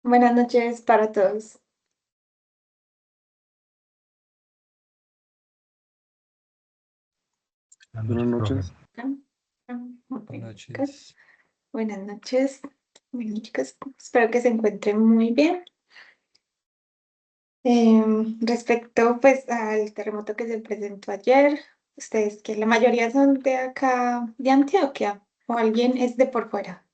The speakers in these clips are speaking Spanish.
Buenas noches para todos. Buenas Buenas noches, profe. noches. Bueno, Buenas chicas, noches. buenas noches. Bueno, chicas, espero que se encuentren muy bien. Respecto pues al terremoto que se presentó ayer, ustedes que la mayoría son de acá, de Antioquia, o alguien es de por fuera.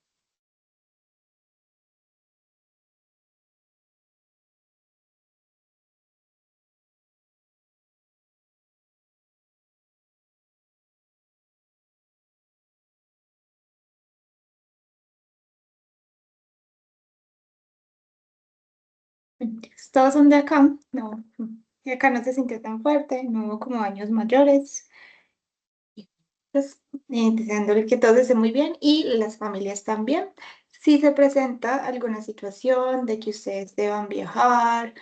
Todos son de acá, no, y acá no se sintió tan fuerte, no hubo como daños mayores. Pues, deseándole que todo esté muy bien y las familias también. Si se presenta alguna situación de que ustedes deban viajar,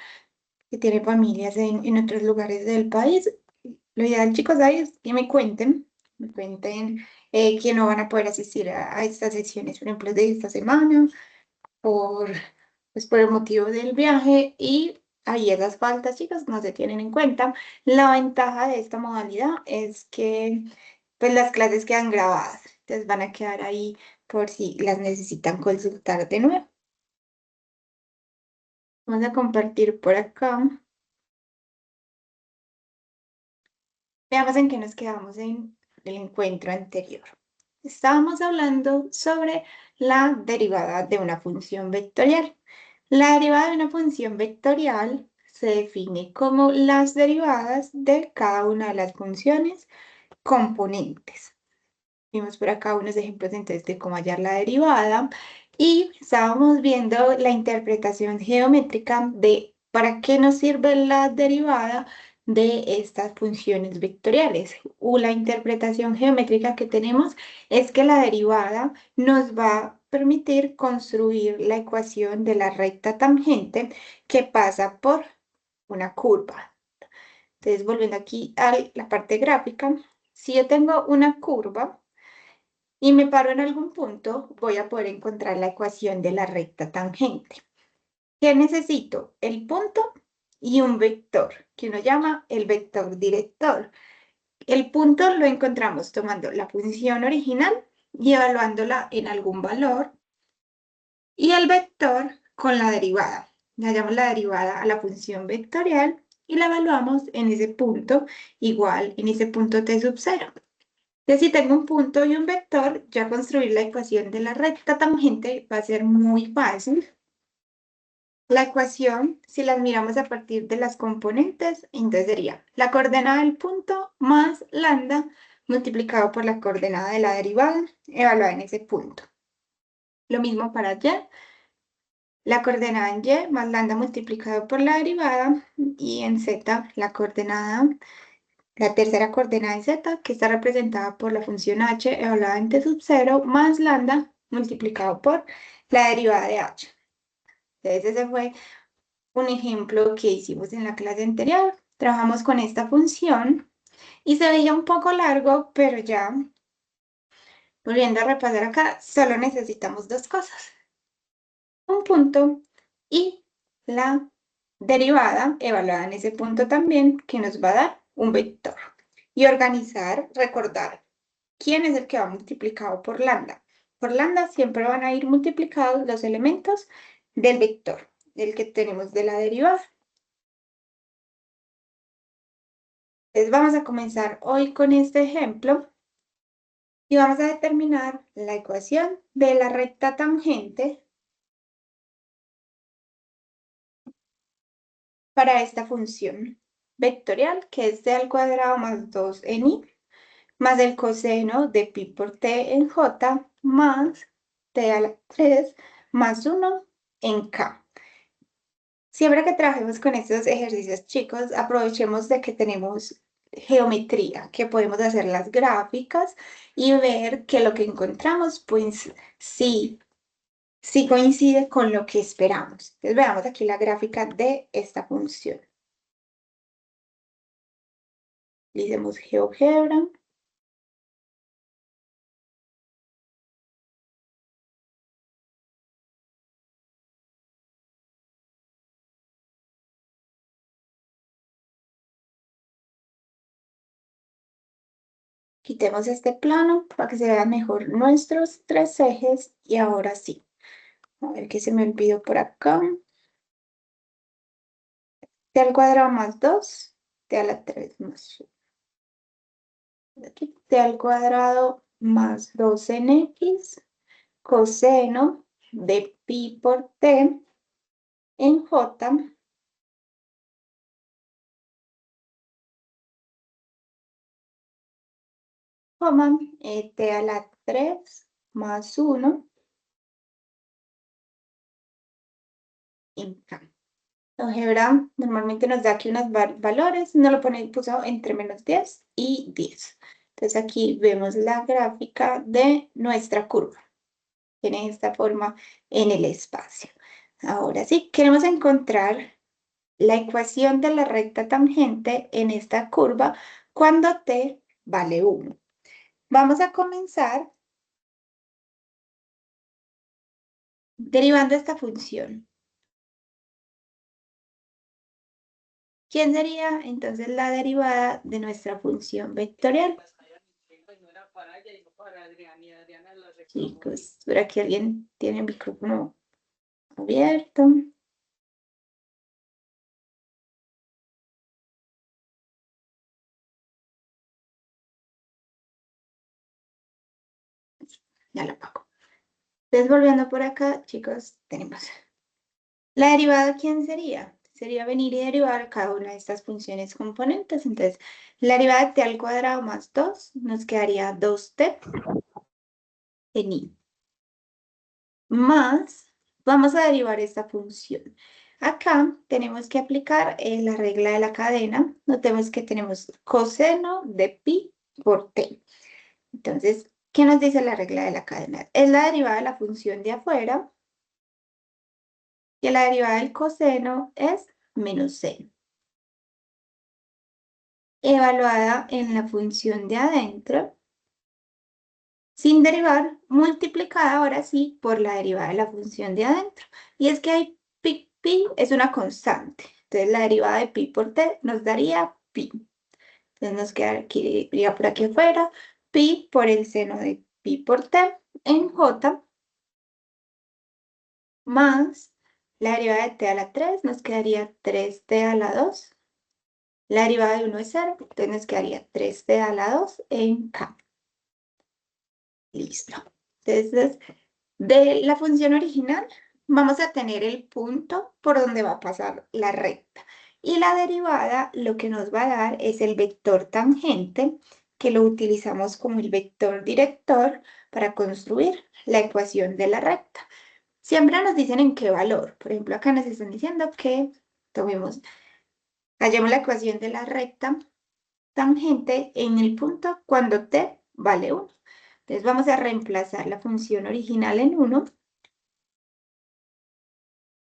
que tienen familias en otros lugares del país, lo ideal, chicos, ahí es que me cuenten que no van a poder asistir a estas sesiones, por ejemplo, de esta semana, por, pues, por el motivo del viaje y ahí esas faltas, chicos, no se tienen en cuenta. La ventaja de esta modalidad es que pues las clases quedan grabadas, entonces van a quedar ahí por si las necesitan consultar de nuevo. Vamos a compartir por acá. Veamos en qué nos quedamos en el encuentro anterior. Estábamos hablando sobre la derivada de una función vectorial. La derivada de una función vectorial se define como las derivadas de cada una de las funciones componentes. Vimos por acá unos ejemplos entonces de cómo hallar la derivada y estábamos viendo la interpretación geométrica de para qué nos sirve la derivada de estas funciones vectoriales. O la interpretación geométrica que tenemos es que la derivada nos va a permitir construir la ecuación de la recta tangente que pasa por una curva. Entonces, volviendo aquí a la parte gráfica, si yo tengo una curva, y me paro en algún punto, voy a poder encontrar la ecuación de la recta tangente. ¿Qué necesito? El punto y un vector, que uno llama el vector director. El punto lo encontramos tomando la función original y evaluándola en algún valor, y el vector con la derivada. Le hallamos la derivada a la función vectorial y la evaluamos en ese punto, igual en ese punto t sub 0. Entonces, si tengo un punto y un vector, ya construir la ecuación de la recta tangente va a ser muy fácil. La ecuación, si las miramos a partir de las componentes, entonces sería la coordenada del punto más lambda multiplicado por la coordenada de la derivada evaluada en ese punto. Lo mismo para y, la coordenada en y más lambda multiplicado por la derivada, y en z la coordenada. La tercera coordenada de z, que está representada por la función h evaluada en t sub 0 más lambda multiplicado por la derivada de h. Entonces ese fue un ejemplo que hicimos en la clase anterior. Trabajamos con esta función y se veía un poco largo, pero ya volviendo a repasar acá, solo necesitamos dos cosas. Un punto y la derivada evaluada en ese punto también, que nos va a dar un vector. Y organizar, recordar quién es el que va multiplicado por lambda. Por lambda siempre van a ir multiplicados los elementos del vector, del que tenemos de la derivada. Entonces vamos a comenzar hoy con este ejemplo y vamos a determinar la ecuación de la recta tangente para esta función vectorial, que es t al cuadrado más 2 en i, más el coseno de pi por t en j, más t a la 3 más 1 en k. Siempre que trabajemos con estos ejercicios, chicos, aprovechemos de que tenemos geometría, que podemos hacer las gráficas y ver que lo que encontramos, pues sí coincide con lo que esperamos. Entonces veamos aquí la gráfica de esta función. Hicimos GeoGebra. Quitemos este plano para que se vean mejor nuestros tres ejes. Y ahora sí, a ver qué se me olvidó por acá. T al cuadrado más 2, T a la 3 más aquí, T al cuadrado más 2 en X, coseno de pi por T en J, coma, T a la 3 más 1 en K. Álgebra normalmente nos da aquí unos valores, no lo pone, puso entre menos 10 y 10. Entonces aquí vemos la gráfica de nuestra curva. Tiene esta forma en el espacio. Ahora sí, queremos encontrar la ecuación de la recta tangente en esta curva cuando t vale 1. Vamos a comenzar derivando esta función. ¿Quién sería entonces la derivada de nuestra función vectorial? Chicos, por aquí alguien tiene el micrófono abierto. Ya lo apago. Entonces, volviendo por acá, chicos, tenemos la derivada. ¿Quién sería? Sería venir y derivar cada una de estas funciones componentes. Entonces, la derivada de t al cuadrado más 2 nos quedaría 2t en i. Más, vamos a derivar esta función. Acá tenemos que aplicar la regla de la cadena. Notemos que tenemos coseno de pi por t. Entonces, ¿qué nos dice la regla de la cadena? Es la derivada de la función de afuera, y la derivada del coseno es menos seno. Evaluada en la función de adentro, sin derivar, multiplicada ahora sí por la derivada de la función de adentro. Y es que hay pi es una constante. Entonces la derivada de pi por t nos daría pi. Entonces nos quedaría por aquí afuera pi por el seno de pi por t en j, más la derivada de t a la 3 nos quedaría 3t a la 2. La derivada de 1 es 0, entonces nos quedaría 3t a la 2 en k. Listo. Entonces, de la función original, vamos a tener el punto por donde va a pasar la recta. Y la derivada lo que nos va a dar es el vector tangente, que lo utilizamos como el vector director para construir la ecuación de la recta. Siempre nos dicen en qué valor. Por ejemplo, acá nos están diciendo que hallemos la ecuación de la recta tangente en el punto cuando t vale 1. Entonces vamos a reemplazar la función original en 1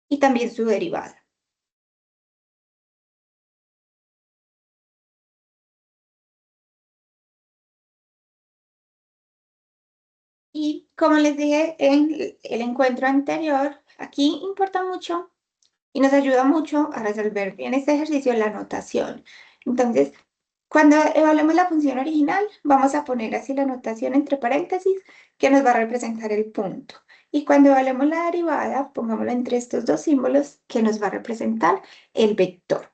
y también su derivada. Y como les dije en el encuentro anterior, aquí importa mucho y nos ayuda mucho a resolver bien este ejercicio la notación. Entonces, cuando evaluemos la función original, vamos a poner así la notación entre paréntesis que nos va a representar el punto. Y cuando evaluemos la derivada, pongámosla entre estos dos símbolos que nos va a representar el vector.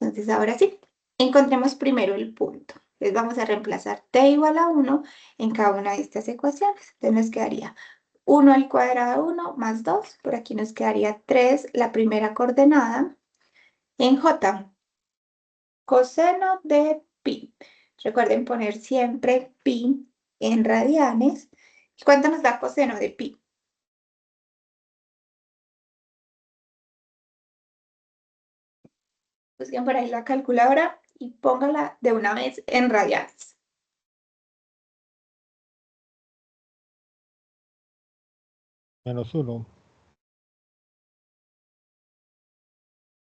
Entonces, ahora sí, encontremos primero el punto. Entonces, vamos a reemplazar t igual a 1 en cada una de estas ecuaciones. Entonces, nos quedaría 1 al cuadrado de 1 más 2. Por aquí nos quedaría 3, la primera coordenada. En j, coseno de pi. Recuerden poner siempre pi en radianes. ¿Y cuánto nos da coseno de pi? Busquen por ahí la calculadora y póngala de una vez en radianes. -1.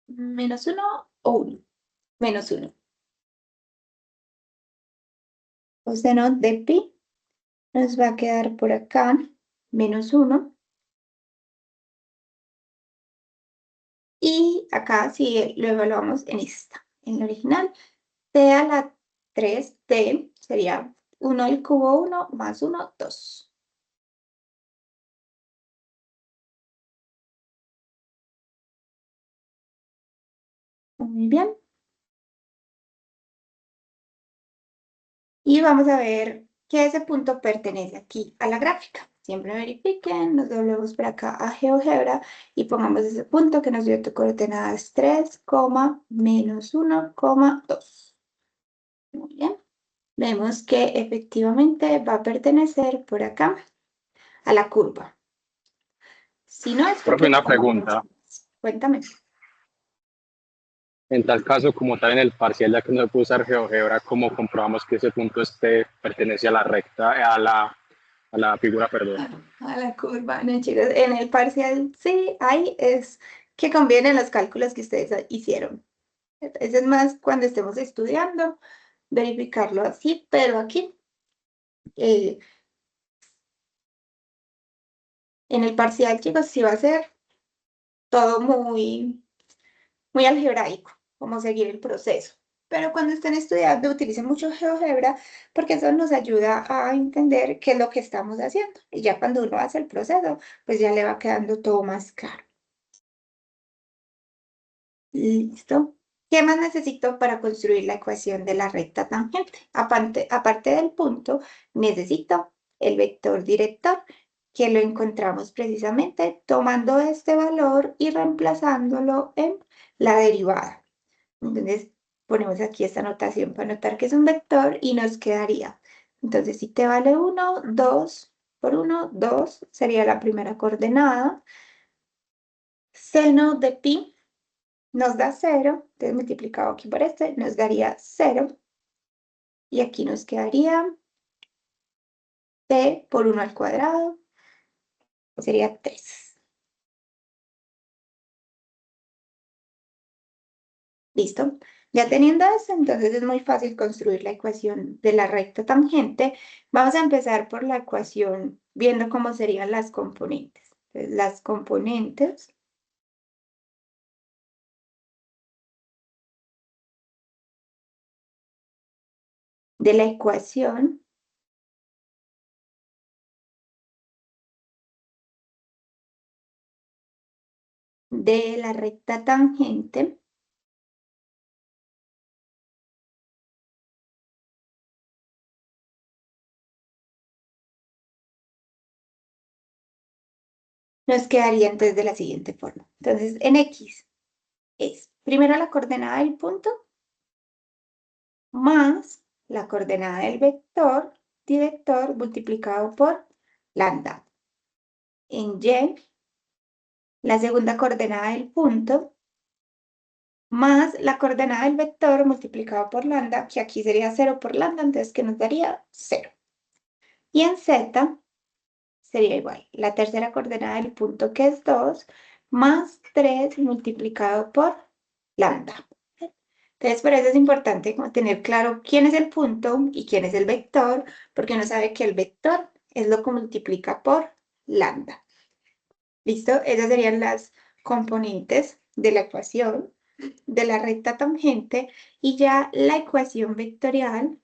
¿Menos 1 o 1? Menos 1. Coseno de pi nos va a quedar por acá menos 1. Y acá sí lo evaluamos en esta, en la original, t a la 3D sería 1 al cubo 1 más 1, 2. Muy bien. Y vamos a ver que ese punto pertenece aquí a la gráfica. Siempre verifiquen, nos doblemos por acá a GeoGebra y pongamos ese punto que nos dio tu coordenadas 3, menos 1, 2. Muy bien. Vemos que efectivamente va a pertenecer por acá a la curva. Si no es Profe, porque... una pregunta. Cuéntame. En tal caso, como tal en el parcial, ya que no se puede usar GeoGebra, ¿cómo comprobamos que ese punto pertenece a la recta, a la figura, perdón? A la curva, no, chicos. En el parcial, sí, ahí es que convienen los cálculos que ustedes hicieron. Eso es más cuando estemos estudiando, verificarlo así, pero aquí, eh, en el parcial, chicos, sí va a ser todo muy algebraico, como seguir el proceso. Pero cuando estén estudiando, utilicen mucho GeoGebra porque eso nos ayuda a entender qué es lo que estamos haciendo. Y ya cuando uno hace el proceso, pues ya le va quedando todo más claro. Listo. ¿Qué más necesito para construir la ecuación de la recta tangente? Aparte del punto, necesito el vector director, que lo encontramos precisamente tomando este valor y reemplazándolo en la derivada. Entonces, ponemos aquí esta notación para notar que es un vector y nos quedaría. Entonces, si te vale 1, 2 por 1, 2 sería la primera coordenada. Seno de pi nos da 0, entonces multiplicado aquí por este nos daría 0. Y aquí nos quedaría p por 1 al cuadrado, sería 3. ¿Listo? Ya teniendo eso, entonces es muy fácil construir la ecuación de la recta tangente. Vamos a empezar por la ecuación viendo cómo serían las componentes. Entonces, las componentes de la ecuación de la recta tangente nos quedaría entonces de la siguiente forma. Entonces, en X es primero la coordenada del punto más la coordenada del vector director multiplicado por lambda. En Y, la segunda coordenada del punto más la coordenada del vector multiplicado por lambda, que aquí sería 0 por lambda, entonces que nos daría 0. Y en Z sería igual, la tercera coordenada del punto, que es 2, más 3 multiplicado por lambda. Entonces, por eso es importante como tener claro quién es el punto y quién es el vector, porque uno sabe que el vector es lo que multiplica por lambda. ¿Listo? Esas serían las componentes de la ecuación de la recta tangente y ya la ecuación vectorial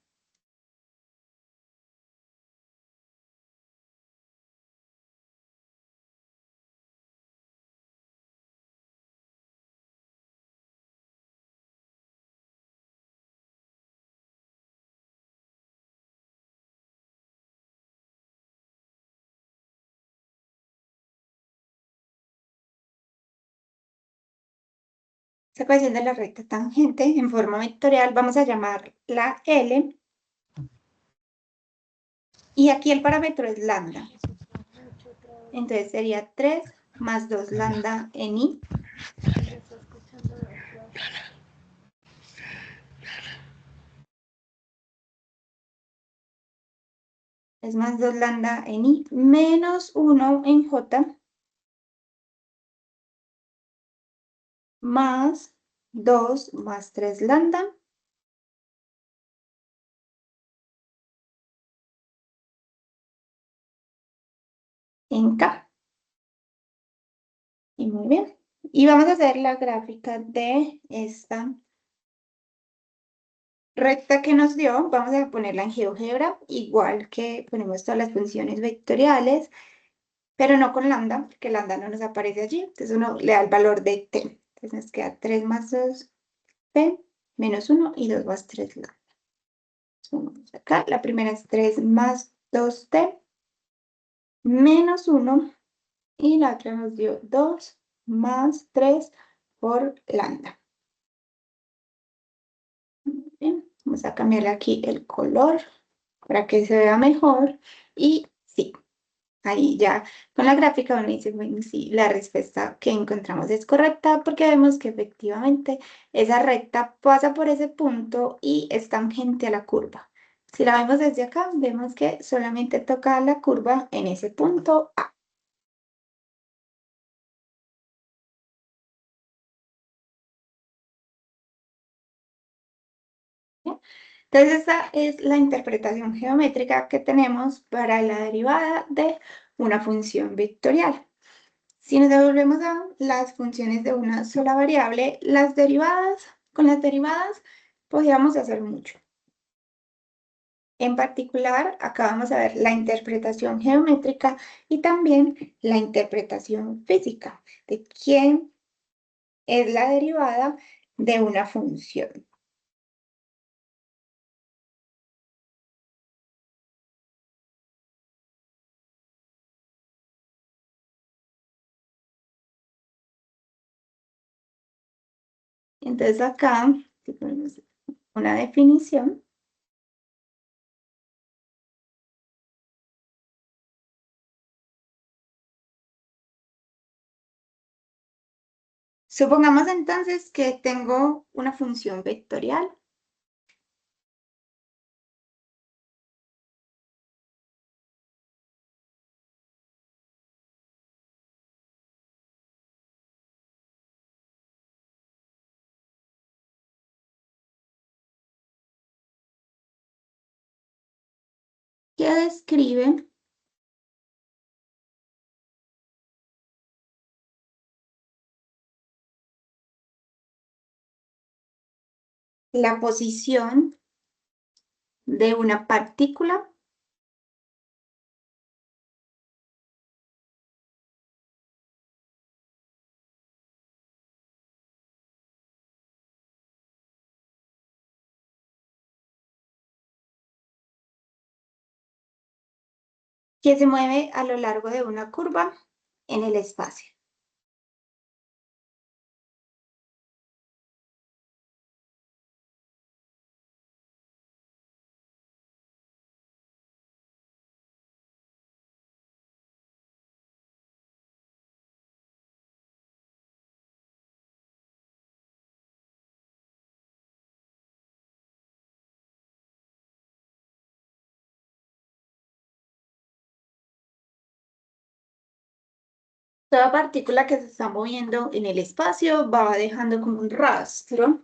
esta ecuación de la recta tangente en forma vectorial vamos a llamarla L y aquí el parámetro es lambda. Entonces sería 3 más 2 lambda en I. Es más 2 lambda en I menos 1 en J más 2 más 3 lambda en K. Y muy bien. Y vamos a hacer la gráfica de esta recta que nos dio, vamos a ponerla en GeoGebra, igual que ponemos todas las funciones vectoriales, pero no con lambda, porque lambda no nos aparece allí. Entonces uno le da el valor de t. Entonces nos queda 3 más 2 p menos 1 y 2 más 3 lambda. Vamos acá, la primera es 3 más 2t menos 1 y la otra nos dio 2 más 3 por lambda. Bien, vamos a cambiarle aquí el color para que se vea mejor. Y sí, ahí ya con la gráfica uno dice, bueno, sí, la respuesta que encontramos es correcta porque vemos que efectivamente esa recta pasa por ese punto y es tangente a la curva. Si la vemos desde acá, vemos que solamente toca la curva en ese punto A. ¿Bien? Entonces, esta es la interpretación geométrica que tenemos para la derivada de una función vectorial. Si nos devolvemos a las funciones de una sola variable, con las derivadas podríamos hacer mucho. En particular, acá vamos a ver la interpretación geométrica y también la interpretación física de quién es la derivada de una función. Entonces acá, si ponemos una definición, supongamos entonces que tengo una función vectorial que describe la posición de una partícula que se mueve a lo largo de una curva en el espacio. Toda partícula que se está moviendo en el espacio va dejando como un rastro.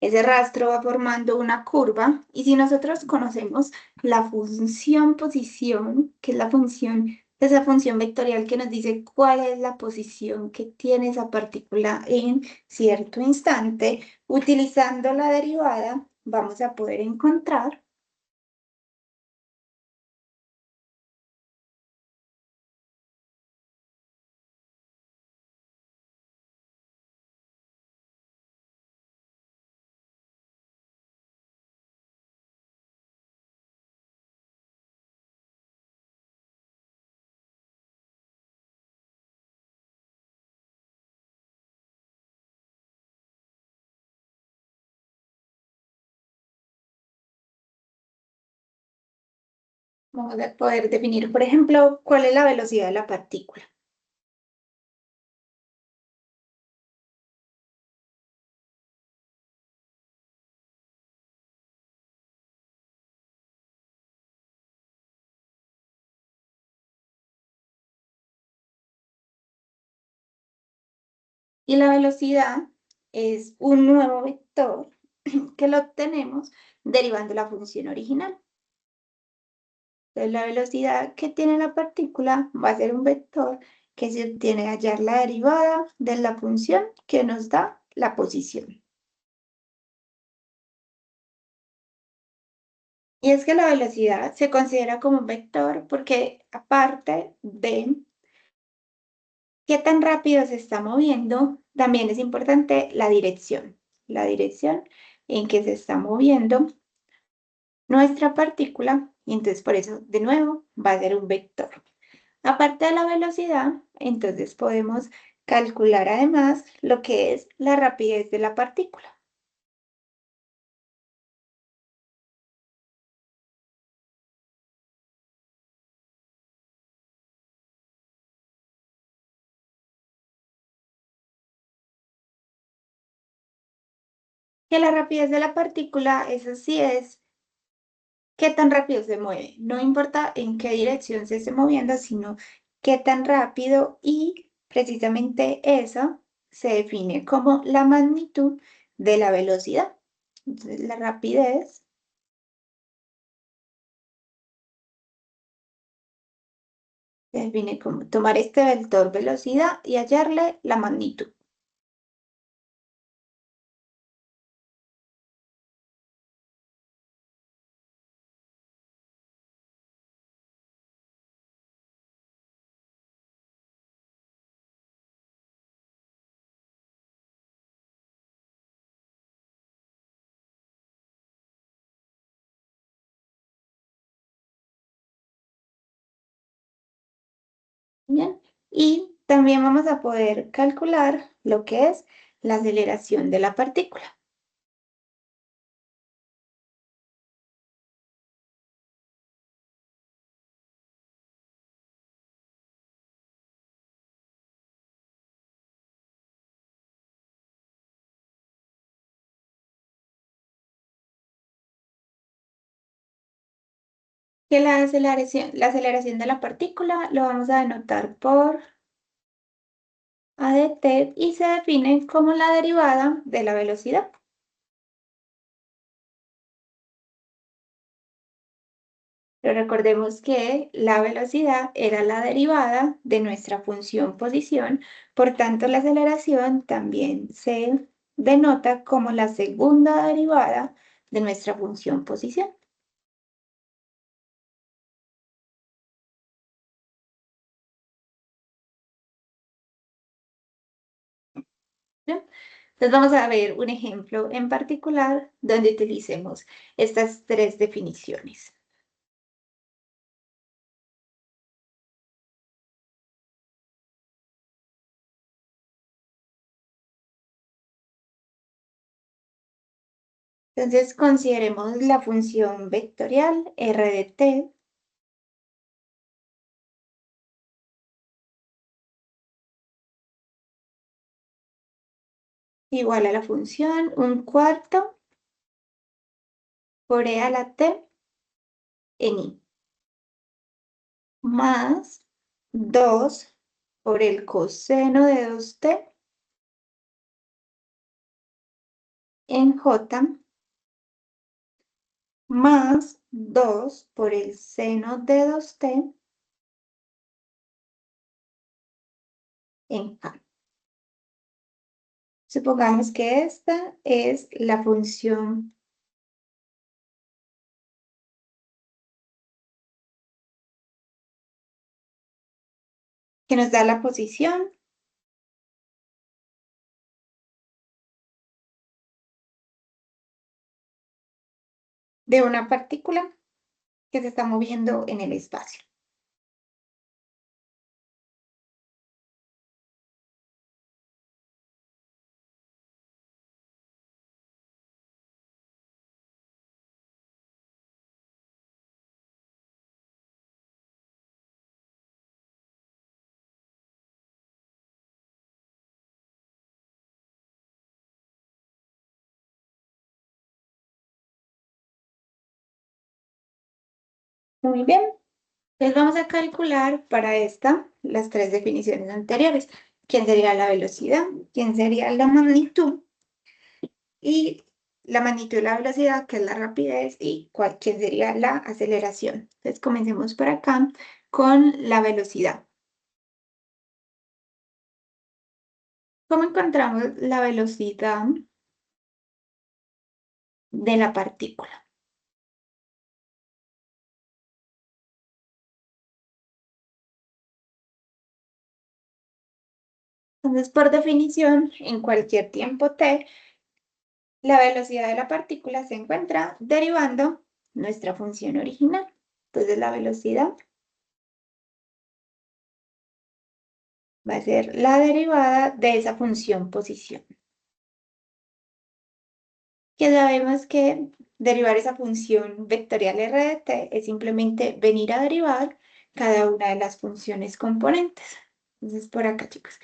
Ese rastro va formando una curva y si nosotros conocemos la función posición, que es la función, esa función vectorial que nos dice cuál es la posición que tiene esa partícula en cierto instante, utilizando la derivada vamos a poder encontrar vamos a poder definir, por ejemplo, cuál es la velocidad de la partícula. Y la velocidad es un nuevo vector que lo obtenemos derivando la función original. Entonces, la velocidad que tiene la partícula va a ser un vector que se obtiene al hallar la derivada de la función que nos da la posición. Y es que la velocidad se considera como un vector porque aparte de qué tan rápido se está moviendo, también es importante la dirección en que se está moviendo nuestra partícula, y entonces por eso, de nuevo, va a ser un vector. Aparte de la velocidad, entonces podemos calcular además lo que es la rapidez de la partícula. Que la rapidez de la partícula, eso sí es qué tan rápido se mueve. No importa en qué dirección se esté moviendo, sino qué tan rápido y precisamente eso se define como la magnitud de la velocidad. Entonces, la rapidez se define como tomar este vector velocidad y hallarle la magnitud. Bien, y también vamos a poder calcular lo que es la aceleración de la partícula. Que la aceleración de la partícula lo vamos a denotar por a de t y se define como la derivada de la velocidad. Pero recordemos que la velocidad era la derivada de nuestra función posición, por tanto la aceleración también se denota como la segunda derivada de nuestra función posición. ¿Bien? Entonces vamos a ver un ejemplo en particular donde utilicemos estas tres definiciones. Entonces consideremos la función vectorial r de t igual a la función un cuarto por e a la t en i, más 2 por el coseno de 2t en j, más 2 por el seno de 2t en k. Supongamos que esta es la función que nos da la posición de una partícula que se está moviendo en el espacio. Muy bien, entonces vamos a calcular para esta las tres definiciones anteriores. ¿Quién sería la velocidad? ¿Quién sería la magnitud? Y la magnitud de la velocidad, que es la rapidez, y quién sería la aceleración. Entonces comencemos por acá con la velocidad. ¿Cómo encontramos la velocidad de la partícula? Entonces, por definición, en cualquier tiempo t, la velocidad de la partícula se encuentra derivando nuestra función original. Entonces, la velocidad va a ser la derivada de esa función posición. Que sabemos que derivar esa función vectorial r de t es simplemente venir a derivar cada una de las funciones componentes. Entonces, por acá, chicos.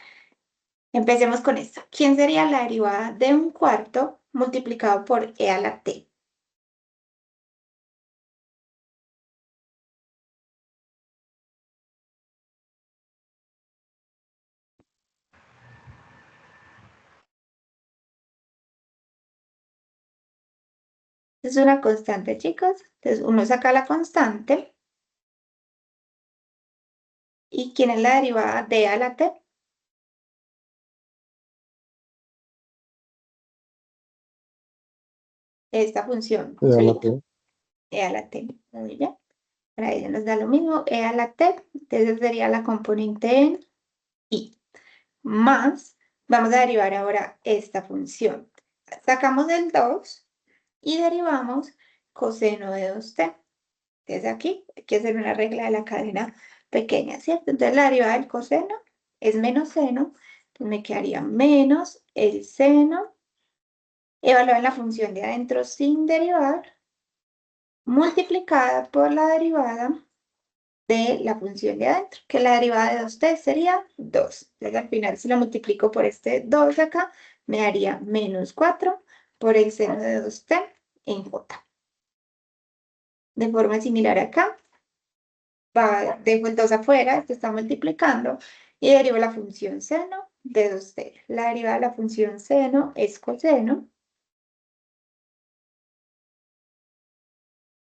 Empecemos con esto. ¿Quién sería la derivada de un cuarto multiplicado por e a la t? Es una constante, chicos. Entonces, uno saca la constante. ¿Y quién es la derivada de e a la t? Esta función E a la solita. T. E a la t. Muy bien. Para ella nos da lo mismo. E a la t. Entonces, sería la componente en i. Más, vamos a derivar ahora esta función. Sacamos el 2 y derivamos coseno de 2t. Entonces aquí hay que hacer una regla de la cadena pequeña, ¿cierto? Entonces la derivada del coseno es menos seno, entonces me quedaría menos el seno, evaluado en la función de adentro sin derivar, multiplicada por la derivada de la función de adentro, que la derivada de 2t sería 2. Entonces al final si lo multiplico por este 2 de acá, me daría menos 4 por el seno de 2t en j. De forma similar acá, dejo el 2 afuera, esto está multiplicando, y derivo la función seno de 2t. La derivada de la función seno es coseno,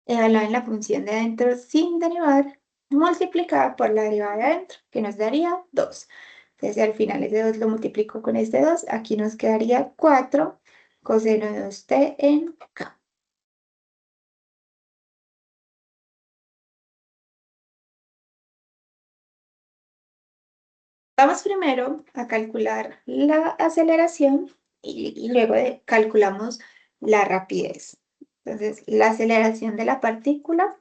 evaluada en la función de adentro sin derivar, multiplicada por la derivada de adentro, que nos daría 2. Entonces, al final ese 2 lo multiplico con este 2, aquí nos quedaría 4 coseno de 2t en k. Vamos primero a calcular la aceleración y luego calculamos la rapidez. Entonces, la aceleración de la partícula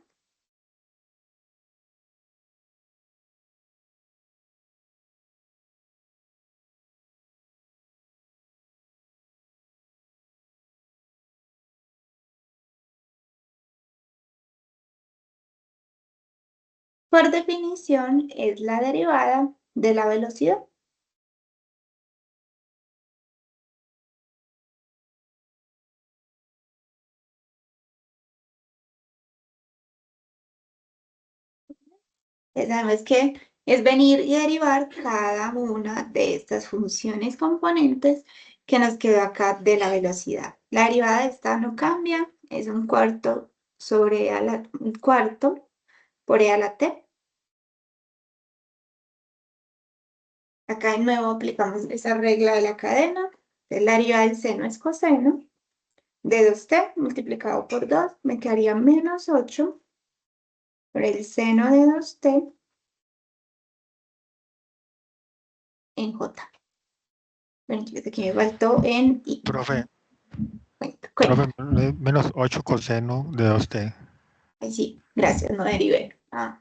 por definición es la derivada de la velocidad. Sabemos que es venir y derivar cada una de estas funciones componentes que nos quedó acá de la velocidad. La derivada de esta no cambia, es un cuarto sobre un cuarto por e a la t. Acá de nuevo aplicamos esa regla de la cadena. Entonces, la derivada del seno es coseno de 2t multiplicado por 2 me quedaría menos 8 por el seno de 2t en j. Bueno, entonces aquí me faltó en i. Profe, Cuenta, profe, cuenta. menos 8 coseno de 2t. Ahí sí, gracias, no derivé. Ajá,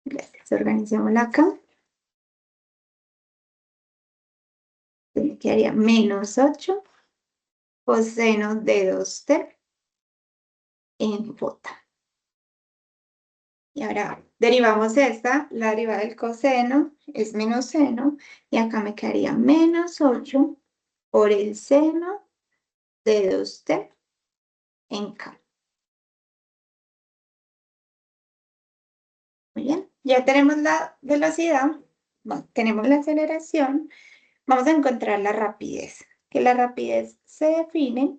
gracias. Organizémosla acá. Me quedaría menos 8 coseno de 2t en j. Y ahora derivamos esta, la derivada del coseno es menos seno, y acá me quedaría menos 8 por el seno de 2t en k. Muy bien, ya tenemos la velocidad, bueno, tenemos la aceleración, vamos a encontrar la rapidez, que la rapidez se define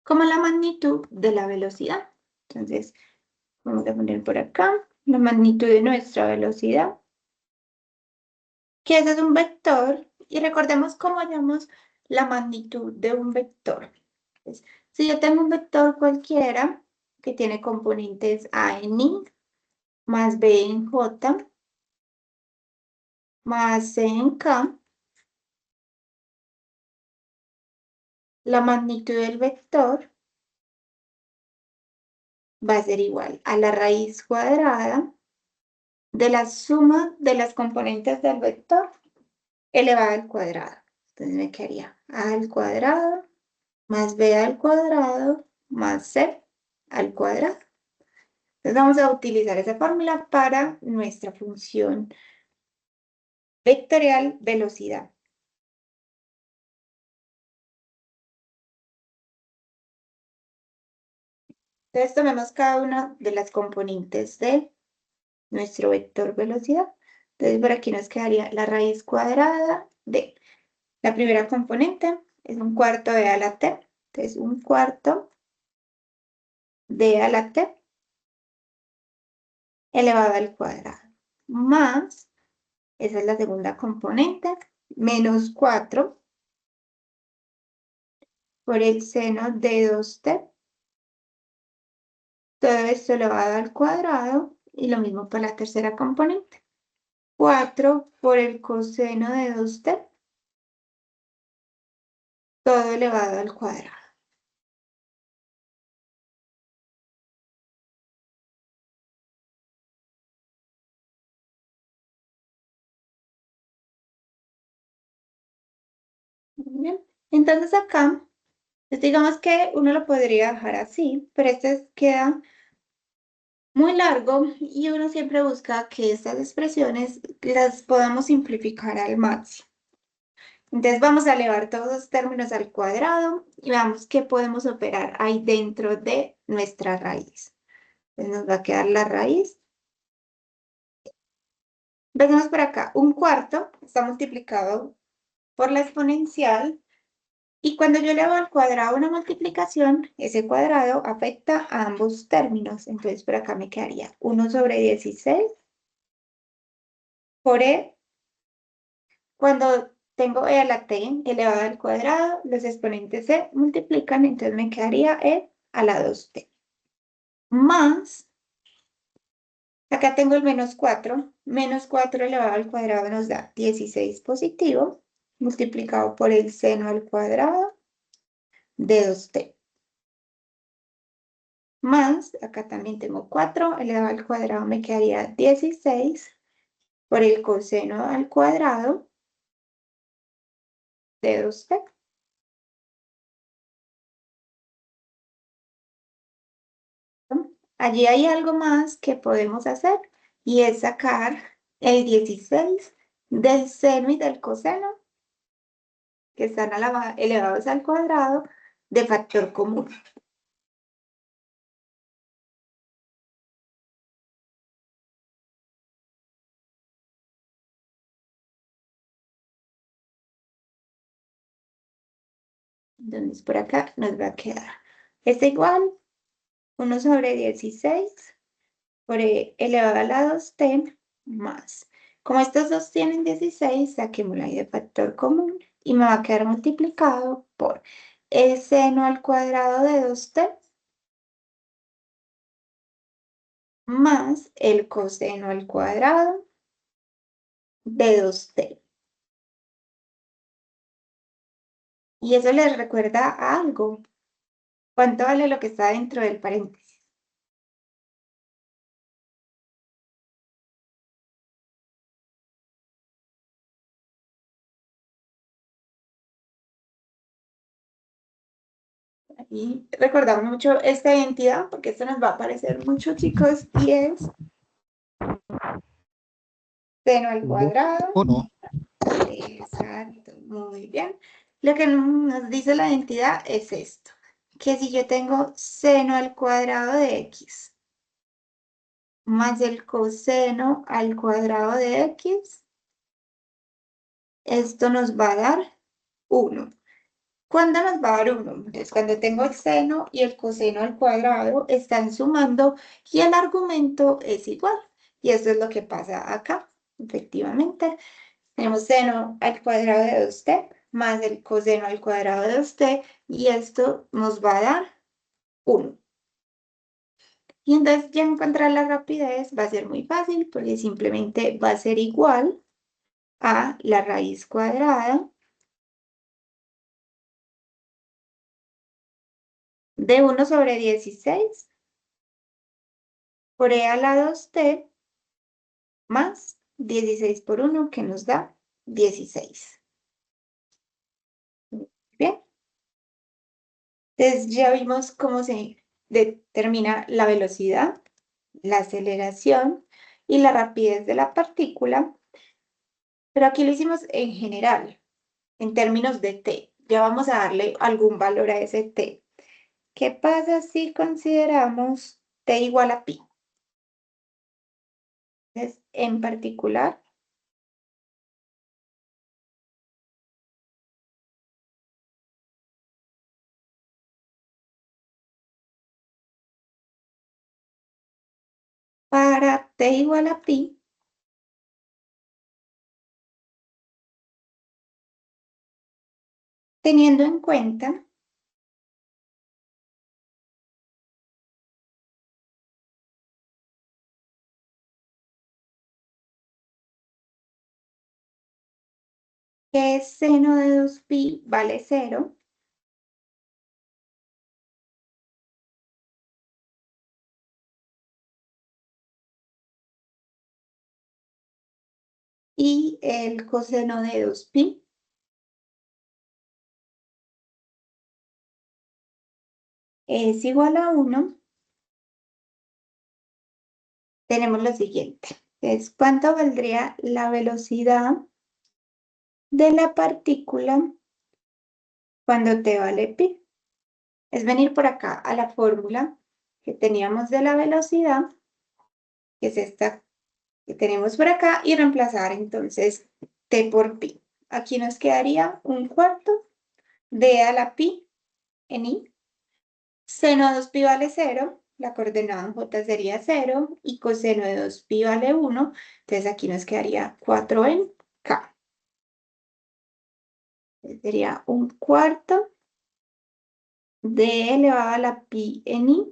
como la magnitud de la velocidad. Entonces, vamos a poner por acá. la magnitud de nuestra velocidad, que ese es un vector, y recordemos cómo hallamos la magnitud de un vector. Entonces, si yo tengo un vector cualquiera que tiene componentes A en I, más B en J, más C en K, la magnitud del vector va a ser igual a la raíz cuadrada de la suma de las componentes del vector elevado al cuadrado. Entonces me quedaría A al cuadrado más B al cuadrado más C al cuadrado. Entonces vamos a utilizar esa fórmula para nuestra función vectorial velocidad. Entonces tomemos cada una de las componentes de nuestro vector velocidad. Entonces por aquí nos quedaría la raíz cuadrada de la primera componente, es un cuarto de a la t. Entonces un cuarto de a la t elevado al cuadrado, más, esa es la segunda componente, menos 4 por el seno de 2t. Todo esto elevado al cuadrado, y lo mismo para la tercera componente. 4 por el coseno de 2t, todo elevado al cuadrado. Muy bien. Entonces acá, pues digamos que uno lo podría dejar así, pero este queda muy largo y uno siempre busca que estas expresiones las podamos simplificar al máximo. Entonces vamos a elevar todos los términos al cuadrado y veamos qué podemos operar ahí dentro de nuestra raíz. Entonces nos va a quedar la raíz. Empecemos por acá. Un cuarto está multiplicado por la exponencial, y cuando yo elevo al cuadrado una multiplicación, ese cuadrado afecta a ambos términos. Entonces por acá me quedaría 1 sobre 16 por E. Cuando tengo e a la t elevado al cuadrado, los exponentes se multiplican, entonces me quedaría e a la 2t. Más, acá tengo el menos 4 elevado al cuadrado nos da 16 positivo, multiplicado por el seno al cuadrado de 2t. Más, acá también tengo 4 elevado al cuadrado, me quedaría 16 por el coseno al cuadrado de 2t. Allí hay algo más que podemos hacer, y es sacar el 16 del seno y del coseno, que están elevados al cuadrado, de factor común. Entonces por acá nos va a quedar este igual 1 sobre 16 por elevado a la 2t más. Como estos dos tienen 16, saquemos la de factor común y me va a quedar multiplicado por el seno al cuadrado de 2t más el coseno al cuadrado de 2t. Y eso les recuerda a algo. ¿Cuánto vale lo que está dentro del paréntesis? Y recordamos mucho esta identidad porque esto nos va a aparecer mucho, chicos, y es seno al cuadrado. 1. Exacto, muy bien. Lo que nos dice la identidad es esto, que si yo tengo seno al cuadrado de x más el coseno al cuadrado de x, esto nos va a dar 1. ¿Cuándo nos va a dar 1? Entonces, cuando tengo el seno y el coseno al cuadrado están sumando y el argumento es igual. Y esto es lo que pasa acá, efectivamente. Tenemos seno al cuadrado de 2t más el coseno al cuadrado de 2t y esto nos va a dar 1. Y entonces ya encontrar la rapidez va a ser muy fácil porque simplemente va a ser igual a la raíz cuadrada de 1 sobre 16 por e a la 2t más 16 por 1 que nos da 16. Bien. Entonces ya vimos cómo se determina la velocidad, la aceleración y la rapidez de la partícula, pero aquí lo hicimos en general, en términos de t. Ya vamos a darle algún valor a ese t. ¿Qué pasa si consideramos t igual a pi? Entonces, en particular, para t igual a pi, teniendo en cuenta que seno de 2pi vale 0, y el coseno de 2pi es igual a 1, tenemos lo siguiente. Es ¿cuánto valdría la velocidad de la partícula cuando t vale pi? Es venir por acá a la fórmula que teníamos de la velocidad, que es esta que tenemos por acá, y reemplazar entonces t por pi. Aquí nos quedaría un cuarto de a la pi en i. Seno de 2pi vale 0, la coordenada en j sería 0, y coseno de 2pi vale 1, entonces aquí nos quedaría 4 en k. Sería un cuarto de elevado a la pi en i.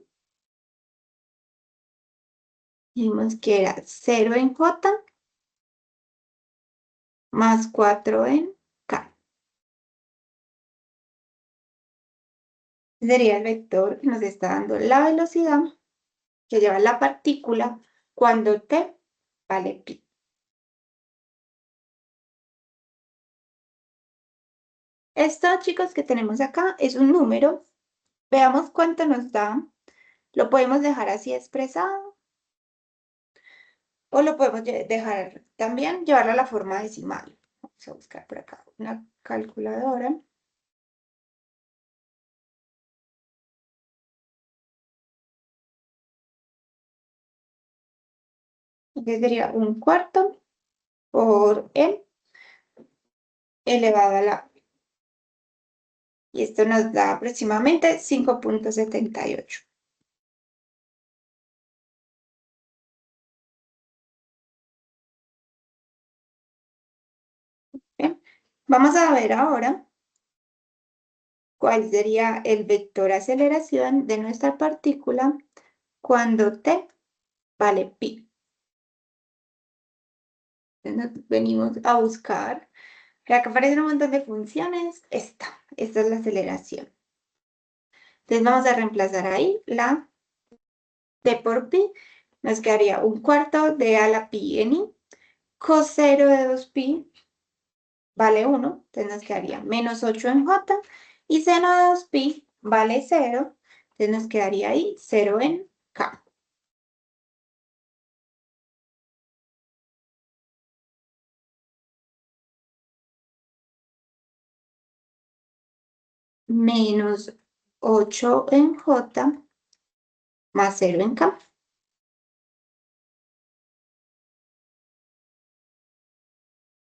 Dijimos que era 0 en j más 4 en k. Sería el vector que nos está dando la velocidad que lleva la partícula cuando t vale pi. Esto, chicos, que tenemos acá es un número. Veamos cuánto nos da. Lo podemos dejar así expresado o lo podemos dejar también, llevarlo a la forma decimal. Vamos a buscar por acá una calculadora. Que sería un cuarto por n elevado a la... Y esto nos da aproximadamente 5.78. Bien. Vamos a ver ahora cuál sería el vector aceleración de nuestra partícula cuando t vale pi. Entonces venimos a buscar, que acá aparecen un montón de funciones, esta es la aceleración. Entonces vamos a reemplazar ahí la t por pi, nos quedaría un cuarto de a la pi en i, coseno de 2pi vale 1, entonces nos quedaría menos 8 en j, y seno de 2pi vale 0, entonces nos quedaría ahí 0 en k. Menos 8 en j más 0 en k.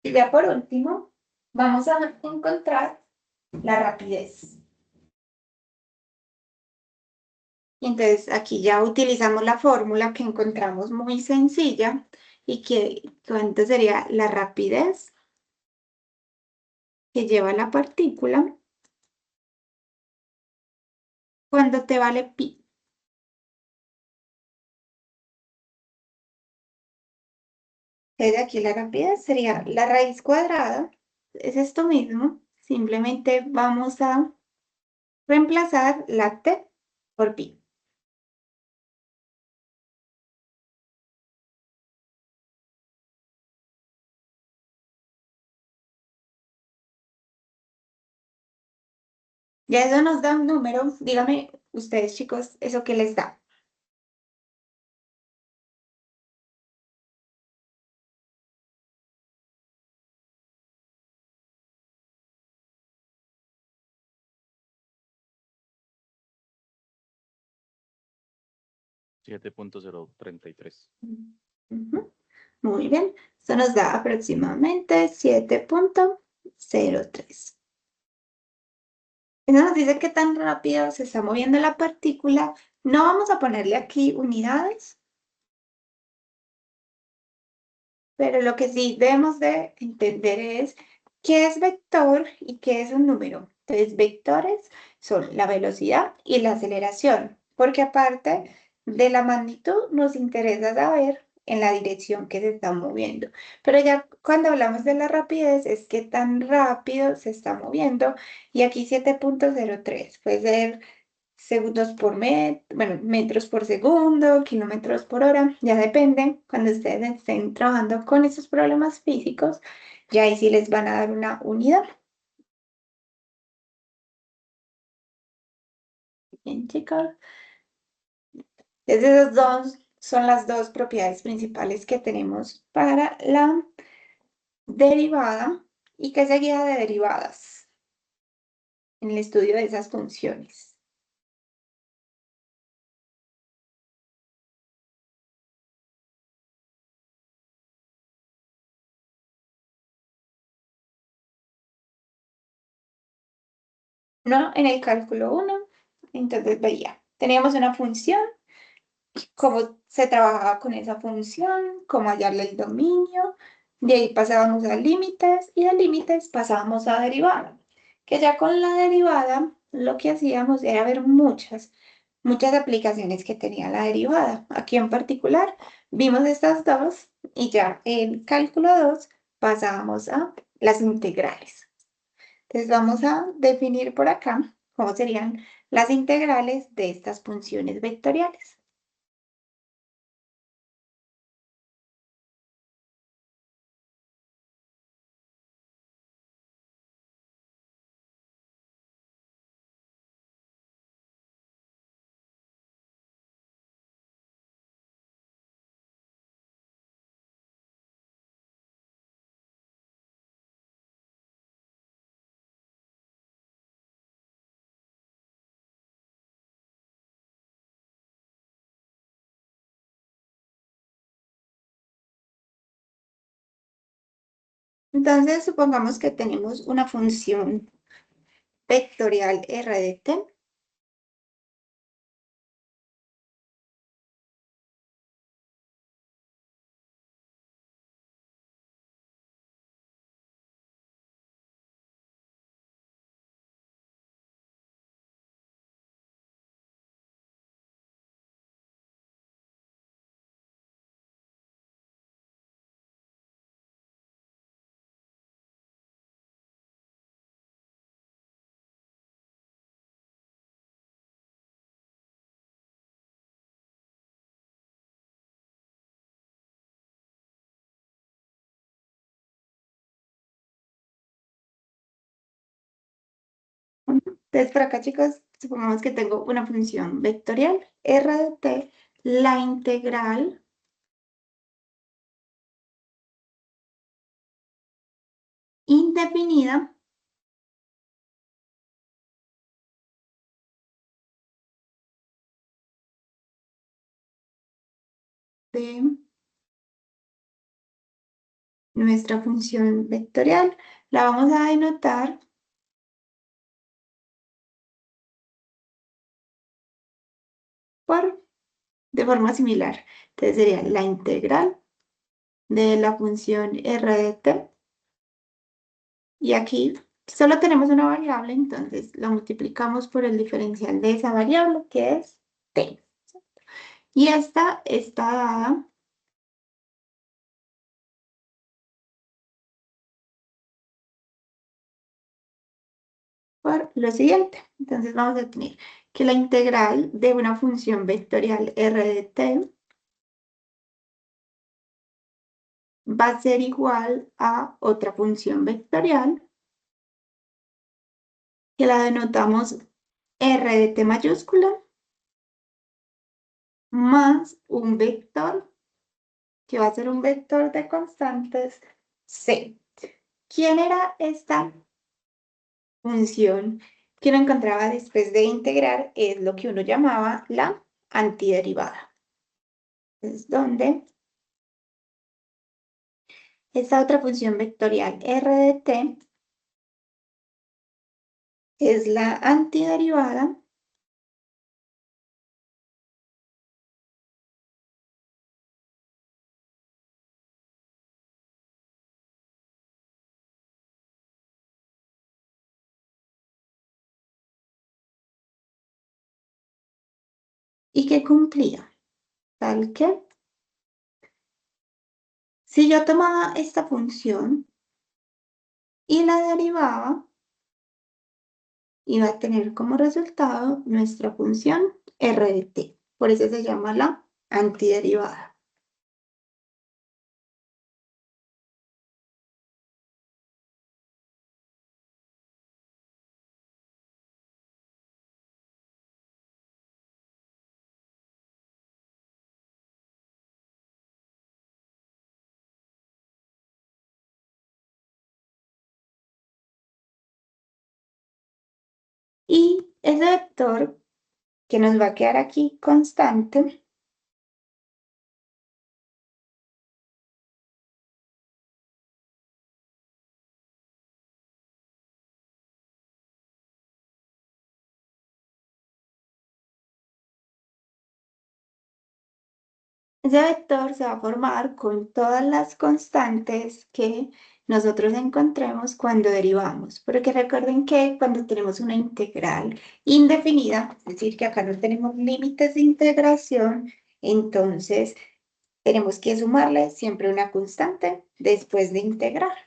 Y ya por último, vamos a encontrar la rapidez. Y entonces aquí ya utilizamos la fórmula que encontramos muy sencilla y que cuánto sería la rapidez que lleva la partícula cuando te vale pi. Entonces aquí la rapidez sería la raíz cuadrada, es esto mismo, simplemente vamos a reemplazar la t por pi. Ya eso nos da un número, dígame ustedes chicos, ¿eso qué les da? $7.033. Ujú. Muy bien, eso nos da aproximadamente 7.03. Eso nos dice qué tan rápido se está moviendo la partícula. No vamos a ponerle aquí unidades, pero lo que sí debemos de entender es qué es vector y qué es un número. Entonces, vectores son la velocidad y la aceleración, porque aparte de la magnitud nos interesa saber en la dirección que se está moviendo. Pero ya cuando hablamos de la rapidez es qué tan rápido se está moviendo. Y aquí 7.03 puede ser segundos por metro, bueno, metros por segundo, kilómetros por hora, ya depende. Cuando ustedes estén trabajando con esos problemas físicos, ya ahí sí les van a dar una unidad. Bien, chicos. Entonces, esas dos son las dos propiedades principales que tenemos para la derivada y que seguida de derivadas en el estudio de esas funciones. No, en el cálculo 1, entonces veía, teníamos una función, cómo se trabajaba con esa función, cómo hallarle el dominio, de ahí pasábamos a límites y de límites pasábamos a derivada, que ya con la derivada lo que hacíamos era ver muchas aplicaciones que tenía la derivada. Aquí en particular vimos estas dos y ya en cálculo 2 pasábamos a las integrales. Entonces vamos a definir por acá cómo serían las integrales de estas funciones vectoriales. Entonces, supongamos que tenemos una función vectorial R de t Entonces, por acá, chicos, supongamos que tengo una función vectorial R de t, la integral indefinida de nuestra función vectorial. La vamos a denotar de forma similar. Entonces sería la integral de la función r de t. Y aquí solo tenemos una variable, entonces lo multiplicamos por el diferencial de esa variable, que es t. Y esta está dada por lo siguiente. Entonces vamos a tener que la integral de una función vectorial r de t va a ser igual a otra función vectorial que la denotamos r de t mayúscula más un vector que va a ser un vector de constantes c. ¿Quién era esta función que uno encontraba después de integrar? Es lo que uno llamaba la antiderivada. Es donde esta otra función vectorial r de t es la antiderivada y que cumplía tal que si yo tomaba esta función y la derivaba, iba a tener como resultado nuestra función r de t. Por eso se llama la antiderivada. Y ese vector que nos va a quedar aquí constante ese vector se va a formar con todas las constantes que nosotros encontremos cuando derivamos. Porque recuerden que cuando tenemos una integral indefinida, es decir, que acá no tenemos límites de integración, entonces tenemos que sumarle siempre una constante después de integrar.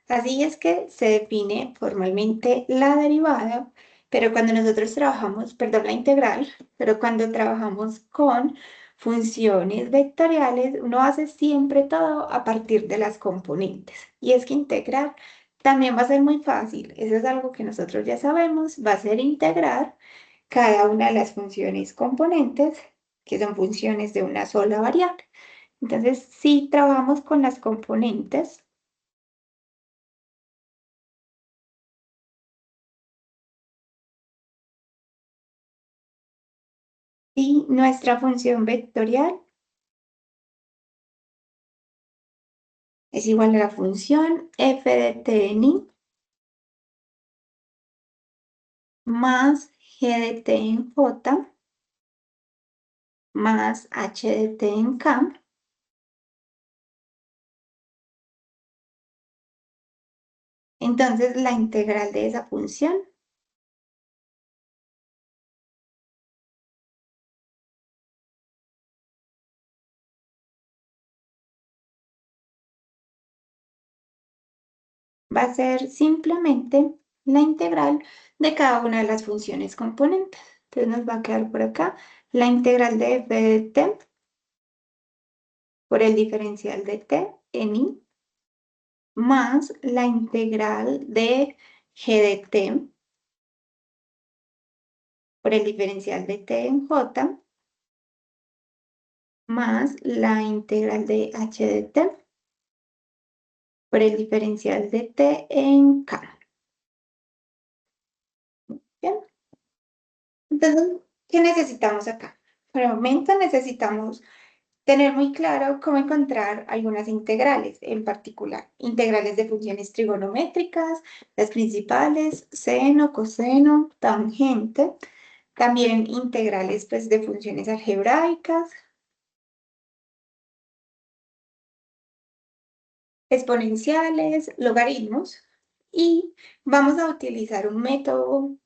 Así es que se define formalmente la derivada, pero cuando nosotros trabajamos, perdón, la integral, pero cuando trabajamos con funciones vectoriales, uno hace siempre todo a partir de las componentes. Y es que integrar también va a ser muy fácil. Eso es algo que nosotros ya sabemos, va a ser integrar cada una de las funciones componentes, que son funciones de una sola variable. Entonces, si trabajamos con las componentes, y nuestra función vectorial es igual a la función f de t en i más g de t en j más h de t en k. Entonces, la integral de esa función va a ser simplemente la integral de cada una de las funciones componentes. Entonces, nos va a quedar por acá la integral de f de t por el diferencial de t en i más la integral de g de t por el diferencial de t en j más la integral de h de t por el diferencial de t en k. ¿Bien? Entonces, ¿qué necesitamos acá? Por el momento necesitamos tener muy claro cómo encontrar algunas integrales, en particular, integrales de funciones trigonométricas, las principales, seno, coseno, tangente, También integrales pues, de funciones algebraicas, exponenciales, logaritmos, y vamos a utilizar un método,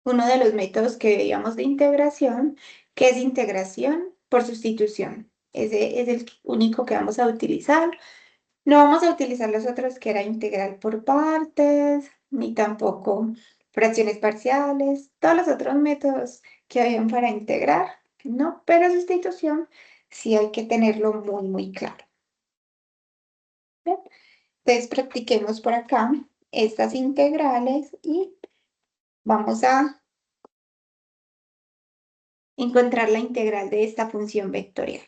uno de los métodos que veíamos de integración, que es integración por sustitución. Ese es el único que vamos a utilizar. No vamos a utilizar los otros que era integral por partes, ni tampoco fracciones parciales, todos los otros métodos que habían para integrar, ¿no? Pero sustitución sí hay que tenerlo muy, muy claro. ¿Bien? Entonces practiquemos por acá estas integrales y vamos a encontrar la integral de esta función vectorial.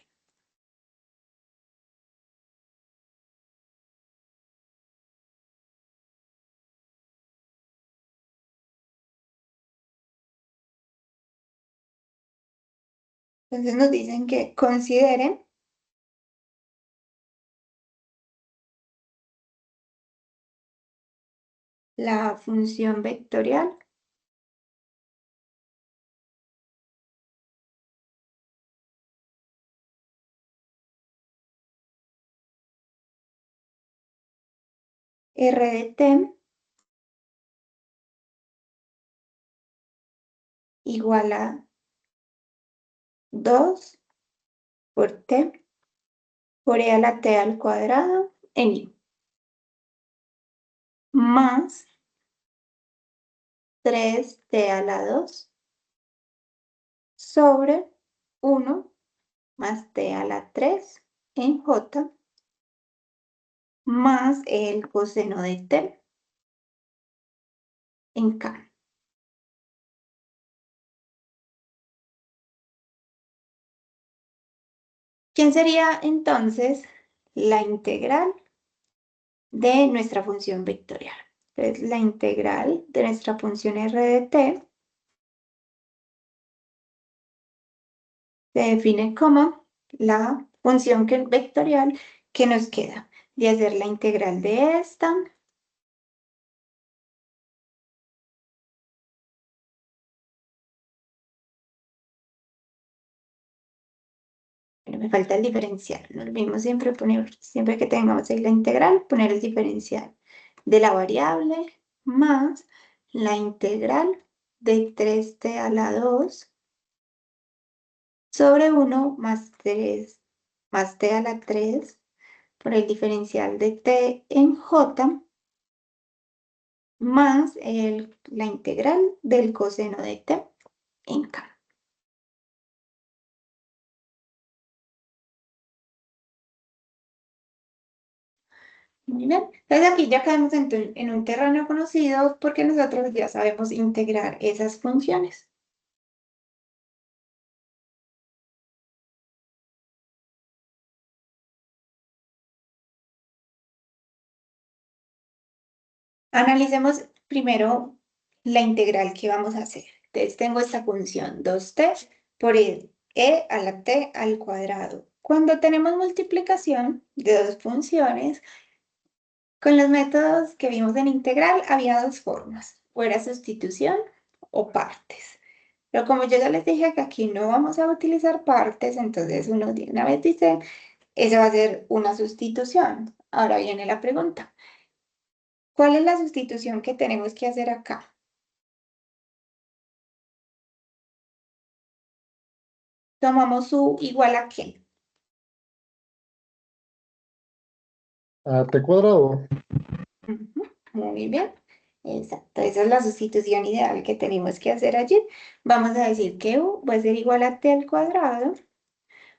Entonces nos dicen que consideren la función vectorial R de t igual a 2 por t por e a la t al cuadrado en i, más 3t a la 2 sobre 1 más t a la 3 en j, más el coseno de t en k. ¿Quién sería entonces la integral de nuestra función vectorial? Entonces, la integral de nuestra función r de t se define como la función vectorial que nos queda de hacer la integral de esta pero me falta el diferencial. No olvidemos siempre poner, siempre que tengamos ahí la integral, poner el diferencial de la variable más la integral de 3t a la 2 sobre 1 más 3 más t a la 3 por el diferencial de t en j más la integral del coseno de t en k. Muy bien, entonces aquí ya caemos en un terreno conocido porque nosotros ya sabemos integrar esas funciones. Analicemos primero la integral que vamos a hacer. Entonces tengo esta función 2t por e a la t al cuadrado. Cuando tenemos multiplicación de dos funciones, con los métodos que vimos en integral había dos formas, o era sustitución o partes. Pero como yo ya les dije que aquí no vamos a utilizar partes, entonces uno de una vez dice, eso va a ser una sustitución. Ahora viene la pregunta. ¿Cuál es la sustitución que tenemos que hacer acá? Tomamos u igual a ¿qué? A t cuadrado. Ujú, muy bien. Exacto, esa es la sustitución ideal que tenemos que hacer allí. Vamos a decir que u va a ser igual a t al cuadrado.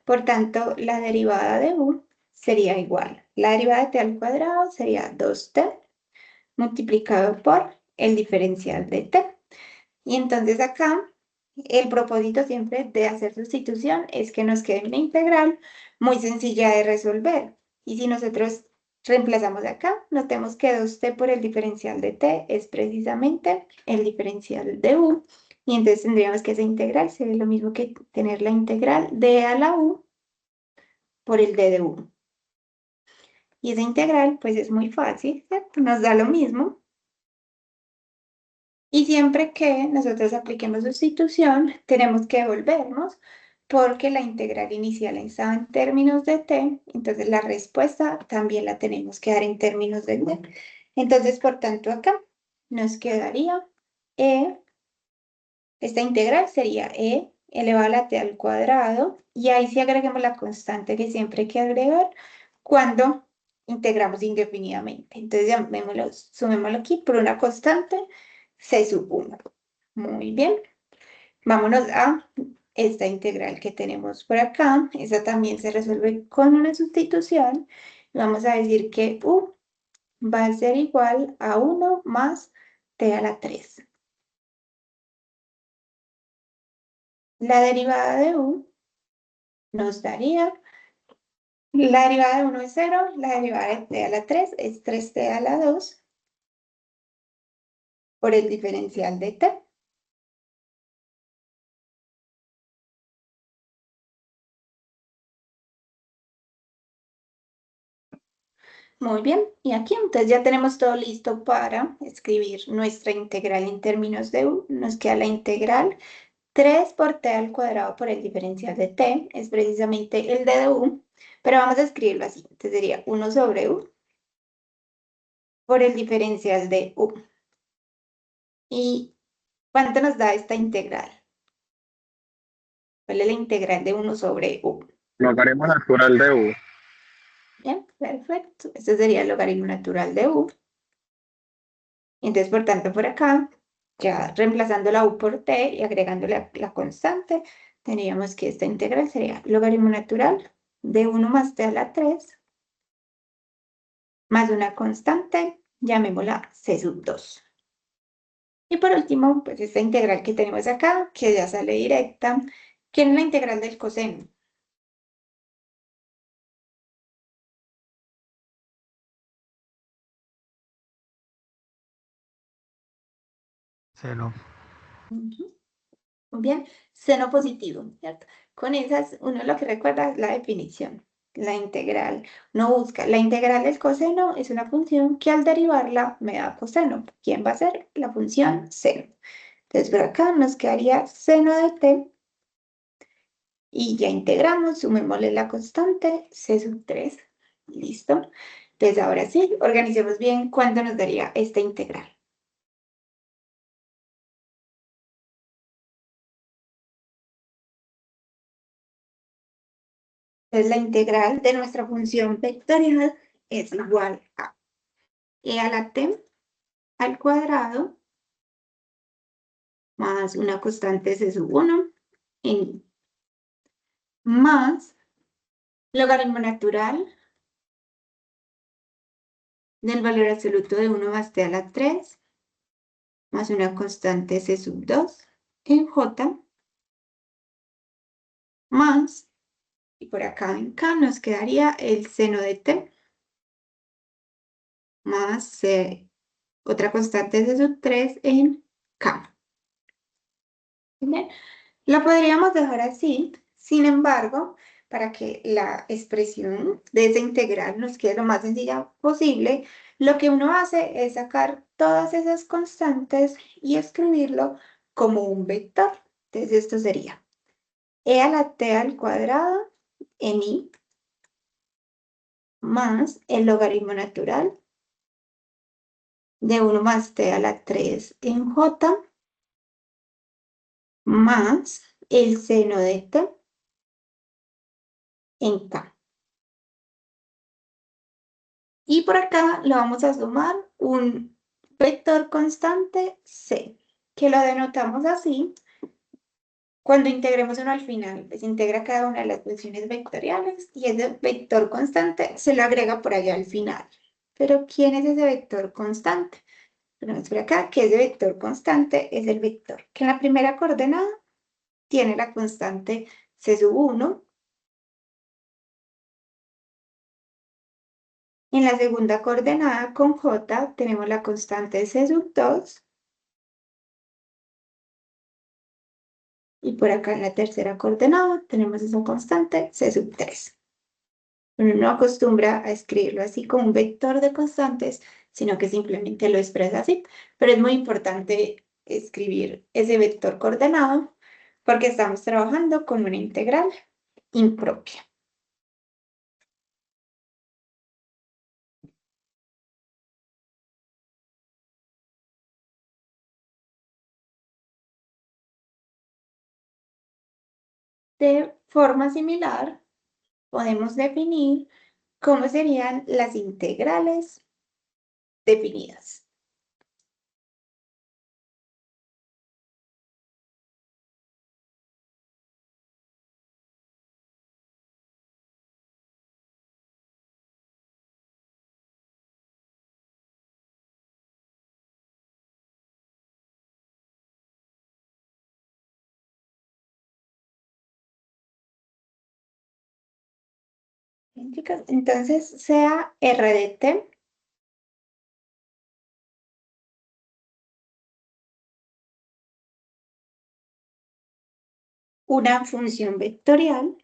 Por tanto, la derivada de u sería igual. La derivada de t al cuadrado sería 2t multiplicado por el diferencial de t. Y entonces acá, el propósito siempre de hacer sustitución es que nos quede una integral muy sencilla de resolver. Y si nosotros reemplazamos acá, notemos que 2t por el diferencial de t es precisamente el diferencial de u. Y entonces tendríamos que esa integral sería lo mismo que tener la integral de a la u por el d de u. Y esa integral, pues es muy fácil, ¿cierto? Nos da lo mismo. Y siempre que nosotros apliquemos sustitución, tenemos que devolvernos porque la integral inicial estaba en términos de t, entonces la respuesta también la tenemos que dar en términos de t. Entonces, por tanto, acá nos quedaría esta integral sería e elevado a la t al cuadrado, y ahí sí agreguemos la constante que siempre hay que agregar cuando integramos indefinidamente. Entonces, llamémoslo, sumémoslo aquí por una constante c sub 1. Muy bien. Vámonos a esta integral que tenemos por acá. Esa también se resuelve con una sustitución. Vamos a decir que u va a ser igual a 1 más t a la 3. La derivada de u nos daría, la derivada de 1 es 0, la derivada de t a la 3 es 3t a la 2 por el diferencial de t. Muy bien, y aquí entonces ya tenemos todo listo para escribir nuestra integral en términos de u. Nos queda la integral 3 por t al cuadrado por el diferencial de t, es precisamente el de u, pero vamos a escribirlo así. Entonces sería 1 sobre u por el diferencial de u. ¿Y cuánto nos da esta integral? ¿Cuál es la integral de 1 sobre u? Logaritmo natural de u. Bien, perfecto. Este sería el logaritmo natural de u. Entonces, por tanto, por acá, ya reemplazando la u por t y agregándole la constante, tendríamos que esta integral sería logaritmo natural de 1 más t a la 3 más una constante, llamémosla c sub 2. Y por último, pues esta integral que tenemos acá, que ya sale directa, que es la integral del coseno. Seno. Ujú. Muy bien, seno positivo, ¿cierto? Con esas, uno lo que recuerda es la definición, la integral. No busca, la integral del coseno es una función que al derivarla me da coseno. ¿Quién va a ser? La función seno. Entonces, por acá nos quedaría seno de t y ya integramos, sumémosle la constante c sub 3. ¿Listo? Entonces, ahora sí, organicemos bien cuánto nos daría esta integral. Entonces, la integral de nuestra función vectorial es igual a e a la t al cuadrado más una constante c sub 1 en más logaritmo natural del valor absoluto de 1 más t a la 3 más una constante c sub 2 en j más, y por acá en k nos quedaría el seno de t más otra constante c sub 3 en k. ¿Bien? La podríamos dejar así, sin embargo, para que la expresión de esa integral nos quede lo más sencilla posible, lo que uno hace es sacar todas esas constantes y escribirlo como un vector. Entonces esto sería e a la t al cuadrado en i más el logaritmo natural de 1 más t a la 3 en j más el seno de t en k. Y por acá le vamos a sumar un vector constante c, que lo denotamos así. Cuando integremos uno al final, pues integra cada una de las funciones vectoriales y ese vector constante se lo agrega por allá al final. Pero ¿quién es ese vector constante? Tenemos por acá que ese vector constante es el vector que en la primera coordenada tiene la constante c sub 1. En la segunda coordenada con j tenemos la constante c sub 2. Y por acá en la tercera coordenada tenemos esa constante c sub 3. Uno no acostumbra a escribirlo así como un vector de constantes, sino que simplemente lo expresa así. Pero es muy importante escribir ese vector coordenado porque estamos trabajando con una integral impropia. De forma similar, podemos definir cómo serían las integrales definidas. Bien, chicos, entonces sea R de t una función vectorial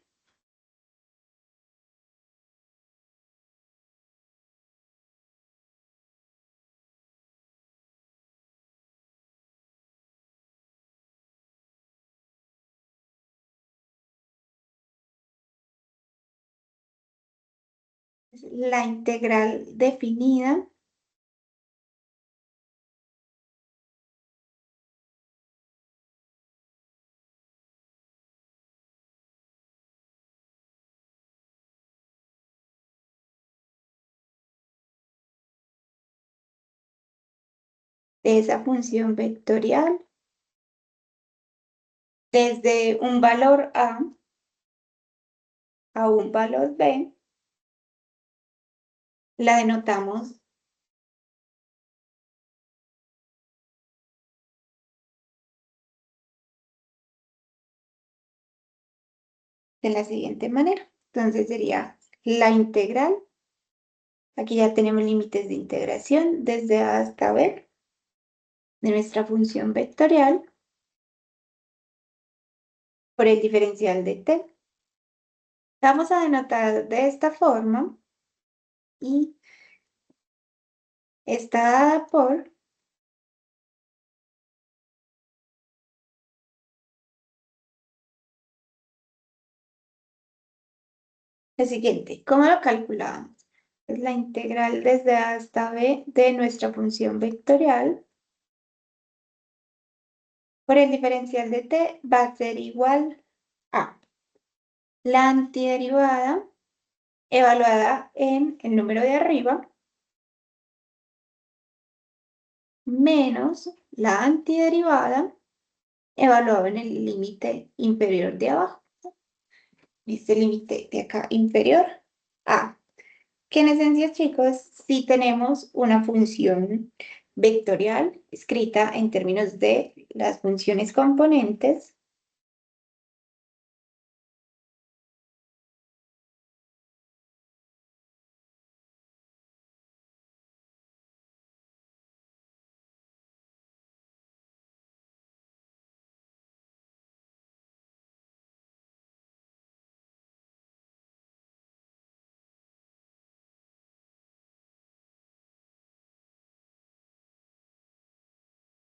la integral definida de esa función vectorial desde un valor a un valor b, la denotamos de la siguiente manera. Entonces sería la integral, aquí ya tenemos límites de integración desde a hasta b de nuestra función vectorial por el diferencial de t. Vamos a denotar de esta forma y está dada por lo siguiente. ¿Cómo lo calculamos? Es la integral desde a hasta b de nuestra función vectorial por el diferencial de t va a ser igual a la antiderivada evaluada en el número de arriba menos la antiderivada evaluada en el límite inferior de abajo. Este límite de acá inferior a. Que en esencia, chicos, si tenemos una función vectorial escrita en términos de las funciones componentes,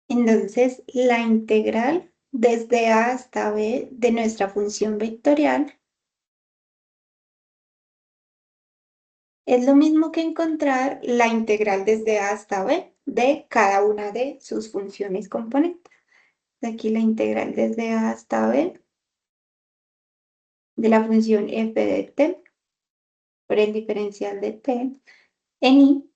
entonces la integral desde a hasta b de nuestra función vectorial es lo mismo que encontrar la integral desde a hasta b de cada una de sus funciones componentes. Aquí la integral desde a hasta b de la función f de t por el diferencial de t en i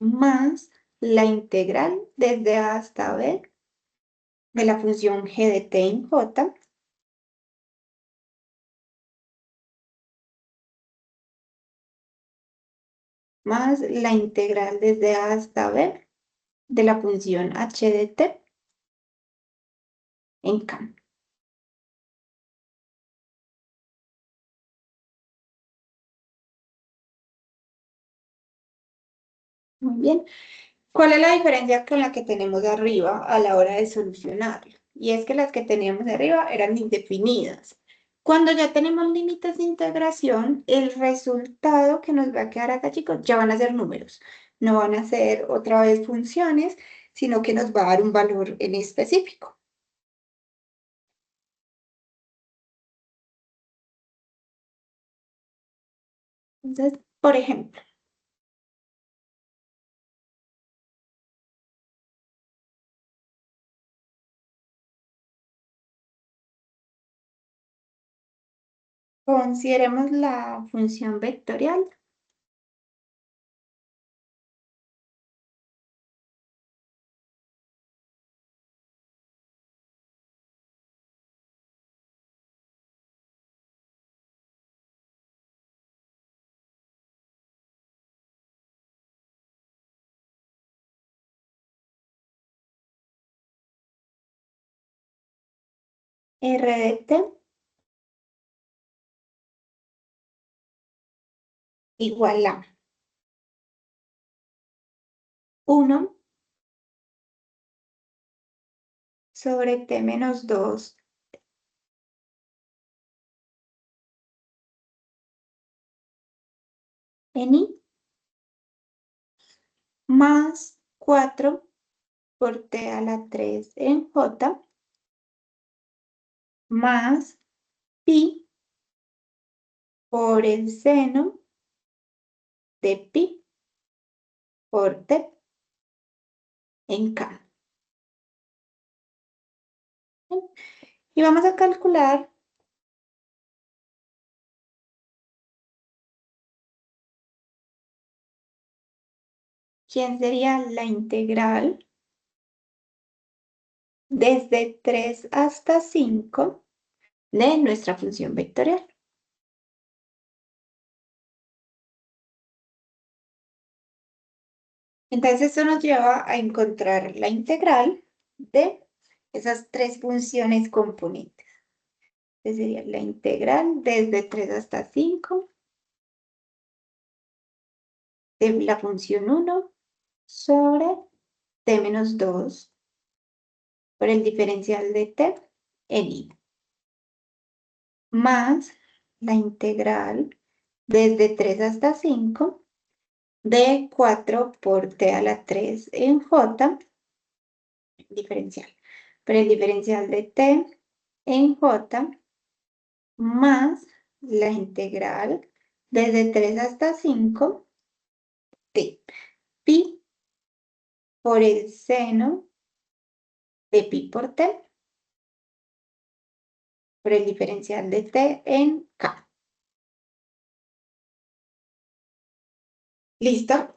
más la integral desde a hasta b de la función g de t en j más la integral desde a hasta b de la función h de t en k. Muy bien. ¿Cuál es la diferencia con la que tenemos de arriba a la hora de solucionarlo? Y es que las que teníamos de arriba eran indefinidas. Cuando ya tenemos límites de integración, el resultado que nos va a quedar acá, chicos, ya van a ser números. no van a ser otra vez funciones, sino que nos va a dar un valor en específico. Entonces, por ejemplo, consideremos la función vectorial. R de t igual a 1 sobre t menos 2 en i más 4 por t a la 3 en j más pi por el seno de pi por t en k. Y vamos a calcular quién sería la integral desde 3 hasta 5 de nuestra función vectorial. Entonces esto nos lleva a encontrar la integral de esas tres funciones componentes. Entonces sería la integral desde 3 hasta 5 de la función 1 sobre t menos 2 por el diferencial de t en i, más la integral desde 3 hasta 5 de 4 por t a la 3 en j, diferencial, por el diferencial de t en j, más la integral desde 3 hasta 5 de pi por el seno de pi por t, por el diferencial de t en k. ¿Listo?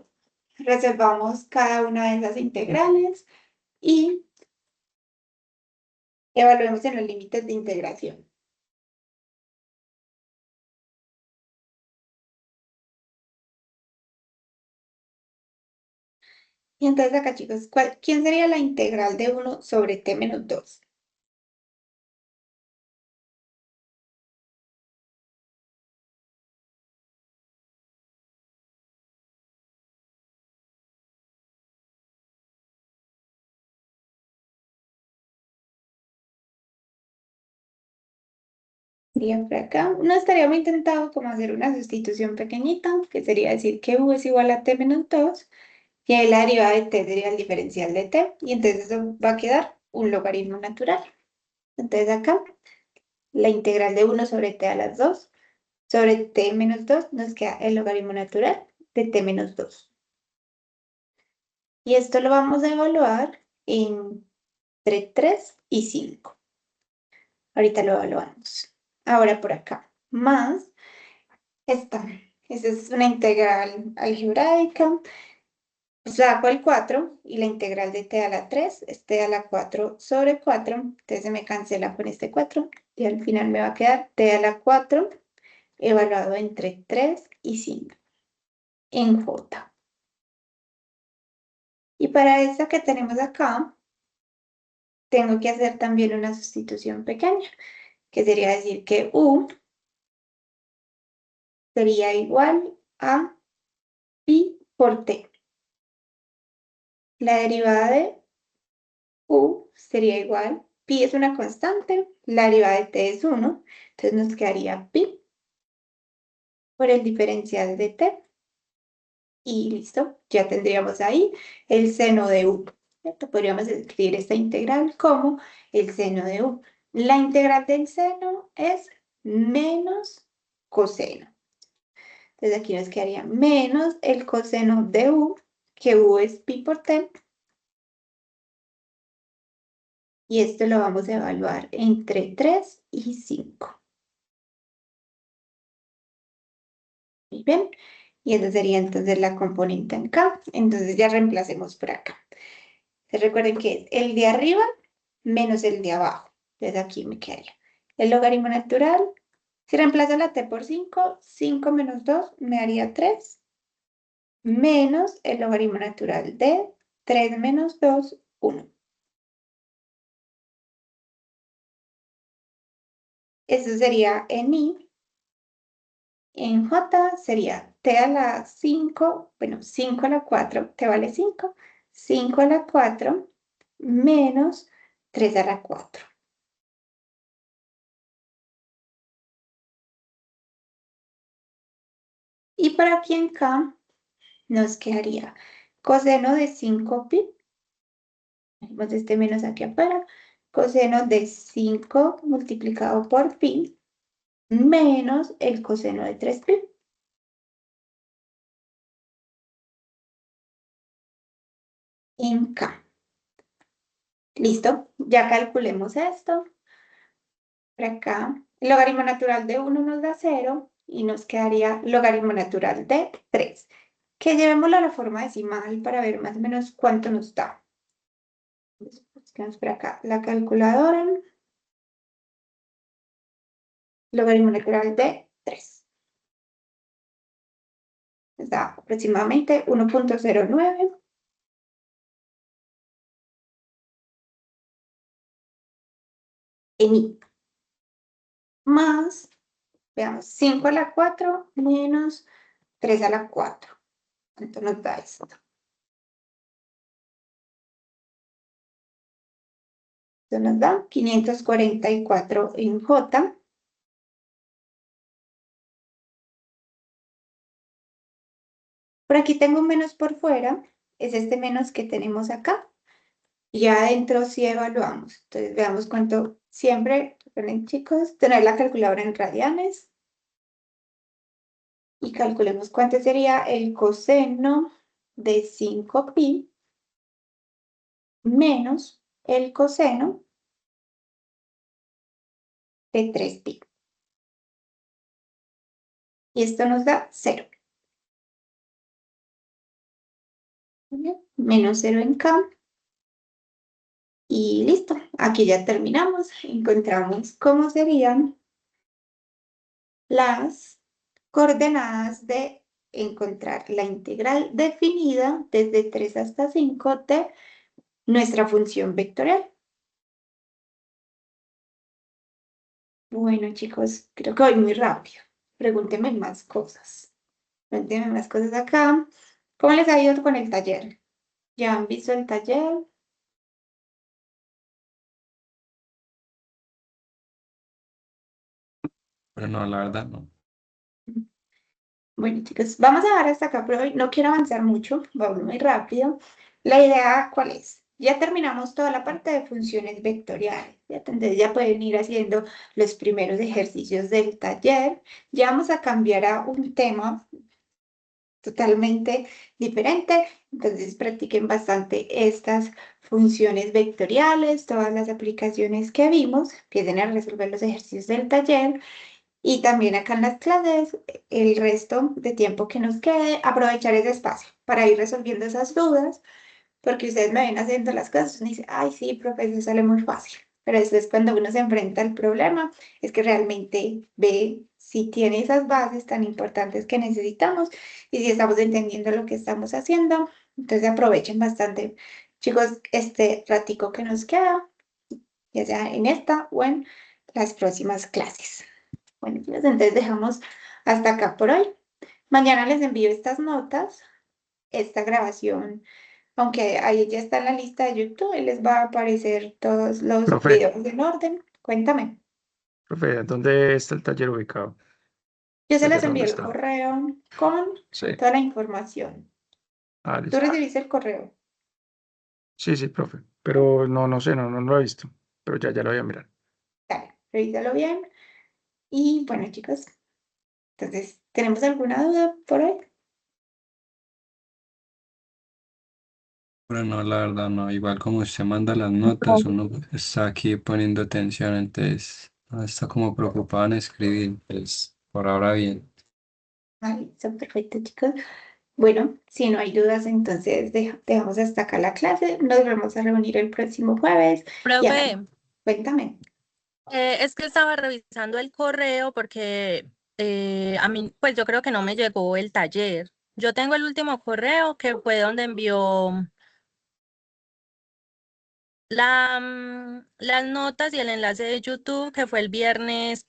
Resolvamos cada una de esas integrales y evaluemos en los límites de integración. Y entonces acá, chicos, ¿quién sería la integral de 1 sobre t menos 2? Sería por acá. Uno estaría muy tentado como hacer una sustitución pequeñita, que sería decir que u es igual a t menos 2, que la derivada de t sería el diferencial de t, y entonces eso va a quedar un logaritmo natural. Entonces acá, la integral de 1 sobre t a las 2 sobre t menos 2 nos queda el logaritmo natural de t menos 2. Y esto lo vamos a evaluar entre 3 y 5. Ahorita lo evaluamos. Ahora por acá, más esta. Esa es una integral algebraica. Saco el 4 y la integral de t a la 3 es t a la 4 sobre 4. Entonces se me cancela con este 4 y al final me va a quedar t a la 4 evaluado entre 3 y 5 en j. Y para esta que tenemos acá, tengo que hacer también una sustitución pequeña, que sería decir que u sería igual a pi por t. La derivada de u sería igual, pi es una constante, la derivada de t es 1, entonces nos quedaría pi por el diferencial de t Y listo, ya tendríamos ahí el seno de u. ¿Cierto? Podríamos escribir esta integral como el seno de u. La integral del seno es menos coseno. Entonces aquí nos quedaría menos el coseno de u, que u es pi por t. Y esto lo vamos a evaluar entre 3 y 5. Muy bien. Y esa sería entonces la componente en K. Entonces ya reemplacemos por acá. Se recuerden que es el de arriba menos el de abajo. Entonces aquí me quedaría el logaritmo natural. Si reemplazo la t por 5, 5 menos 2 me daría 3. Menos el logaritmo natural de 3 menos 2, 1. Eso sería en I. En J sería t a la 5, bueno, 5 a la 4, t vale 5. 5 a la 4 menos 3 a la 4. Y por aquí en K nos quedaría coseno de 5pi. Tenemos este menos aquí afuera. Coseno de 5 multiplicado por pi menos el coseno de 3pi. En K. Listo, ya calculemos esto. Por acá, el logaritmo natural de 1 nos da 0 y nos quedaría logaritmo natural de 3. Que llevémoslo a la forma decimal para ver más o menos cuánto nos da. Busquemos por acá la calculadora. Logaritmo natural de 3. Nos da aproximadamente 1.09. En I. Más, veamos, 5 a la 4 menos 3 a la 4. ¿Cuánto nos da esto? Esto nos da 544 en J. Por aquí tengo un menos por fuera, es este menos que tenemos acá. Y adentro sí evaluamos. Entonces veamos cuánto, siempre, recuerden chicos, tener la calculadora en radianes. Y calculemos cuánto sería el coseno de 5pi menos el coseno de 3pi. Y esto nos da 0. Menos 0 en K. Y listo, aquí ya terminamos. Encontramos cómo serían las coordenadas de encontrar la integral definida desde 3 hasta 5 de nuestra función vectorial. Bueno, chicos, creo que voy muy rápido. Pregúntenme más cosas. Pregúntenme más cosas acá. ¿Cómo les ha ido con el taller? ¿Ya han visto el taller? Pero no, la verdad no. Bueno, chicos, vamos a dejar hasta acá por hoy. No quiero avanzar mucho, vamos muy rápido. La idea, ¿cuál es? Ya terminamos toda la parte de funciones vectoriales. Ya, entonces ya pueden ir haciendo los primeros ejercicios del taller. Ya vamos a cambiar a un tema totalmente diferente. Entonces practiquen bastante estas funciones vectoriales, todas las aplicaciones que vimos. Empiecen a resolver los ejercicios del taller. Y también acá en las clases, el resto de tiempo que nos quede, aprovechar ese espacio para ir resolviendo esas dudas, porque ustedes me ven haciendo las cosas y dicen, ay, sí, profe, eso sale muy fácil. Pero después cuando uno se enfrenta al problema, es que realmente ve si tiene esas bases tan importantes que necesitamos y si estamos entendiendo lo que estamos haciendo. Entonces aprovechen bastante, chicos, este ratico que nos queda, ya sea en esta o en las próximas clases. Bueno, chicos, entonces dejamos hasta acá por hoy. Mañana les envío estas notas, esta grabación, aunque ahí ya está en la lista de YouTube, y les va a aparecer todos los Profe, videos en orden. Cuéntame. profe, ¿dónde está el taller ubicado? Yo se les ¿Taller envío dónde el está? correo con Sí. toda la información. Ah, Tú listo. recibiste el correo. Sí, profe. Pero no sé, no lo he visto. Pero ya lo voy a mirar. Dale, revísalo bien. Y bueno, chicos, entonces, ¿tenemos alguna duda por hoy? Pero no, la verdad, no. Igual como usted manda las notas, uno está aquí poniendo atención, entonces no está como preocupado en escribir. Pues por ahora bien. Vale, está perfecto, chicos. Bueno, si no hay dudas, entonces dejamos hasta acá la clase. Nos vamos a reunir el próximo jueves. Y Ana, Profe, cuéntame. es que estaba revisando el correo porque a mí, pues yo creo que no me llegó el taller. Yo tengo el último correo que fue donde envió las notas y el enlace de YouTube, que fue el viernes.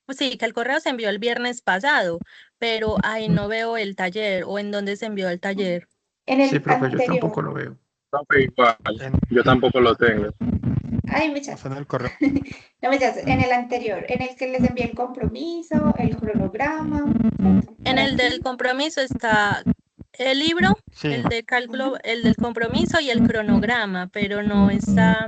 Pues sí, que el correo se envió el viernes pasado, pero ahí no veo el taller o en dónde se envió el taller. En Sí, el profe, yo tampoco anterior, lo veo. Profe, igual, En, yo tampoco lo tengo. hay o muchas. sea, en el correo. No muchas, en el anterior, en el que les envié el compromiso, el cronograma. En el del compromiso está el libro, Sí, el de cálculo, Ujú. el del compromiso y el cronograma, pero no está,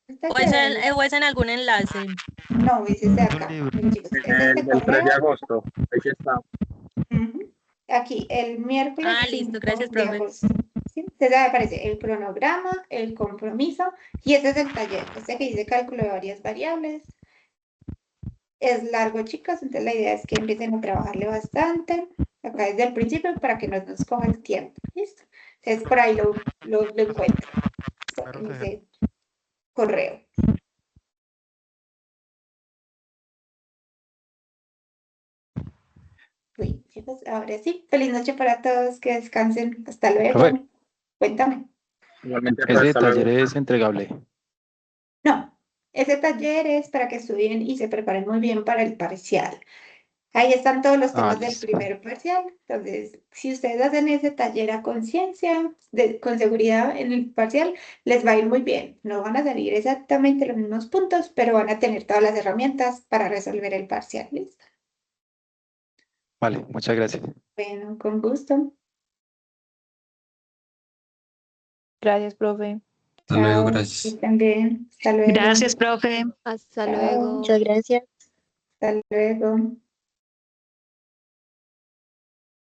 El taller, o es en algún enlace. no, ese es de es un acá. libro. Miren, chicos, es El este del 3 de correo. agosto, ahí sí está. Ujú. Aquí, el miércoles Ah, listo, 5 gracias, de profe. agosto. ¿Sí? Entonces ahí aparece el cronograma, el compromiso y ese es el taller. Este que dice cálculo de varias variables. Es largo, chicos, entonces la idea es que empiecen a trabajarle bastante acá desde el principio para que no nos coja el tiempo. ¿Listo? Entonces por ahí lo encuentro. Listo, Primeros en ejer- ese correo. Uy, chicos, ahora sí. Feliz noche para todos, que descansen. Hasta Profe, luego. Cuéntame. Igualmente, pues, ese hasta taller luego. es entregable. No, ese taller es para que estudien y se preparen muy bien para el parcial. Ahí están todos los Ah, temas del listo. primer parcial. Entonces, si ustedes hacen ese taller a conciencia, con seguridad en el parcial, les va a ir muy bien. No van a salir exactamente los mismos puntos, pero van a tener todas las herramientas para resolver el parcial. ¿Listo? Vale, muchas gracias. Bueno, con gusto. Gracias, profe. Hasta luego, Chao. Y gracias. también, hasta luego. Gracias, profe. Hasta Chao. luego. Muchas gracias. Hasta luego.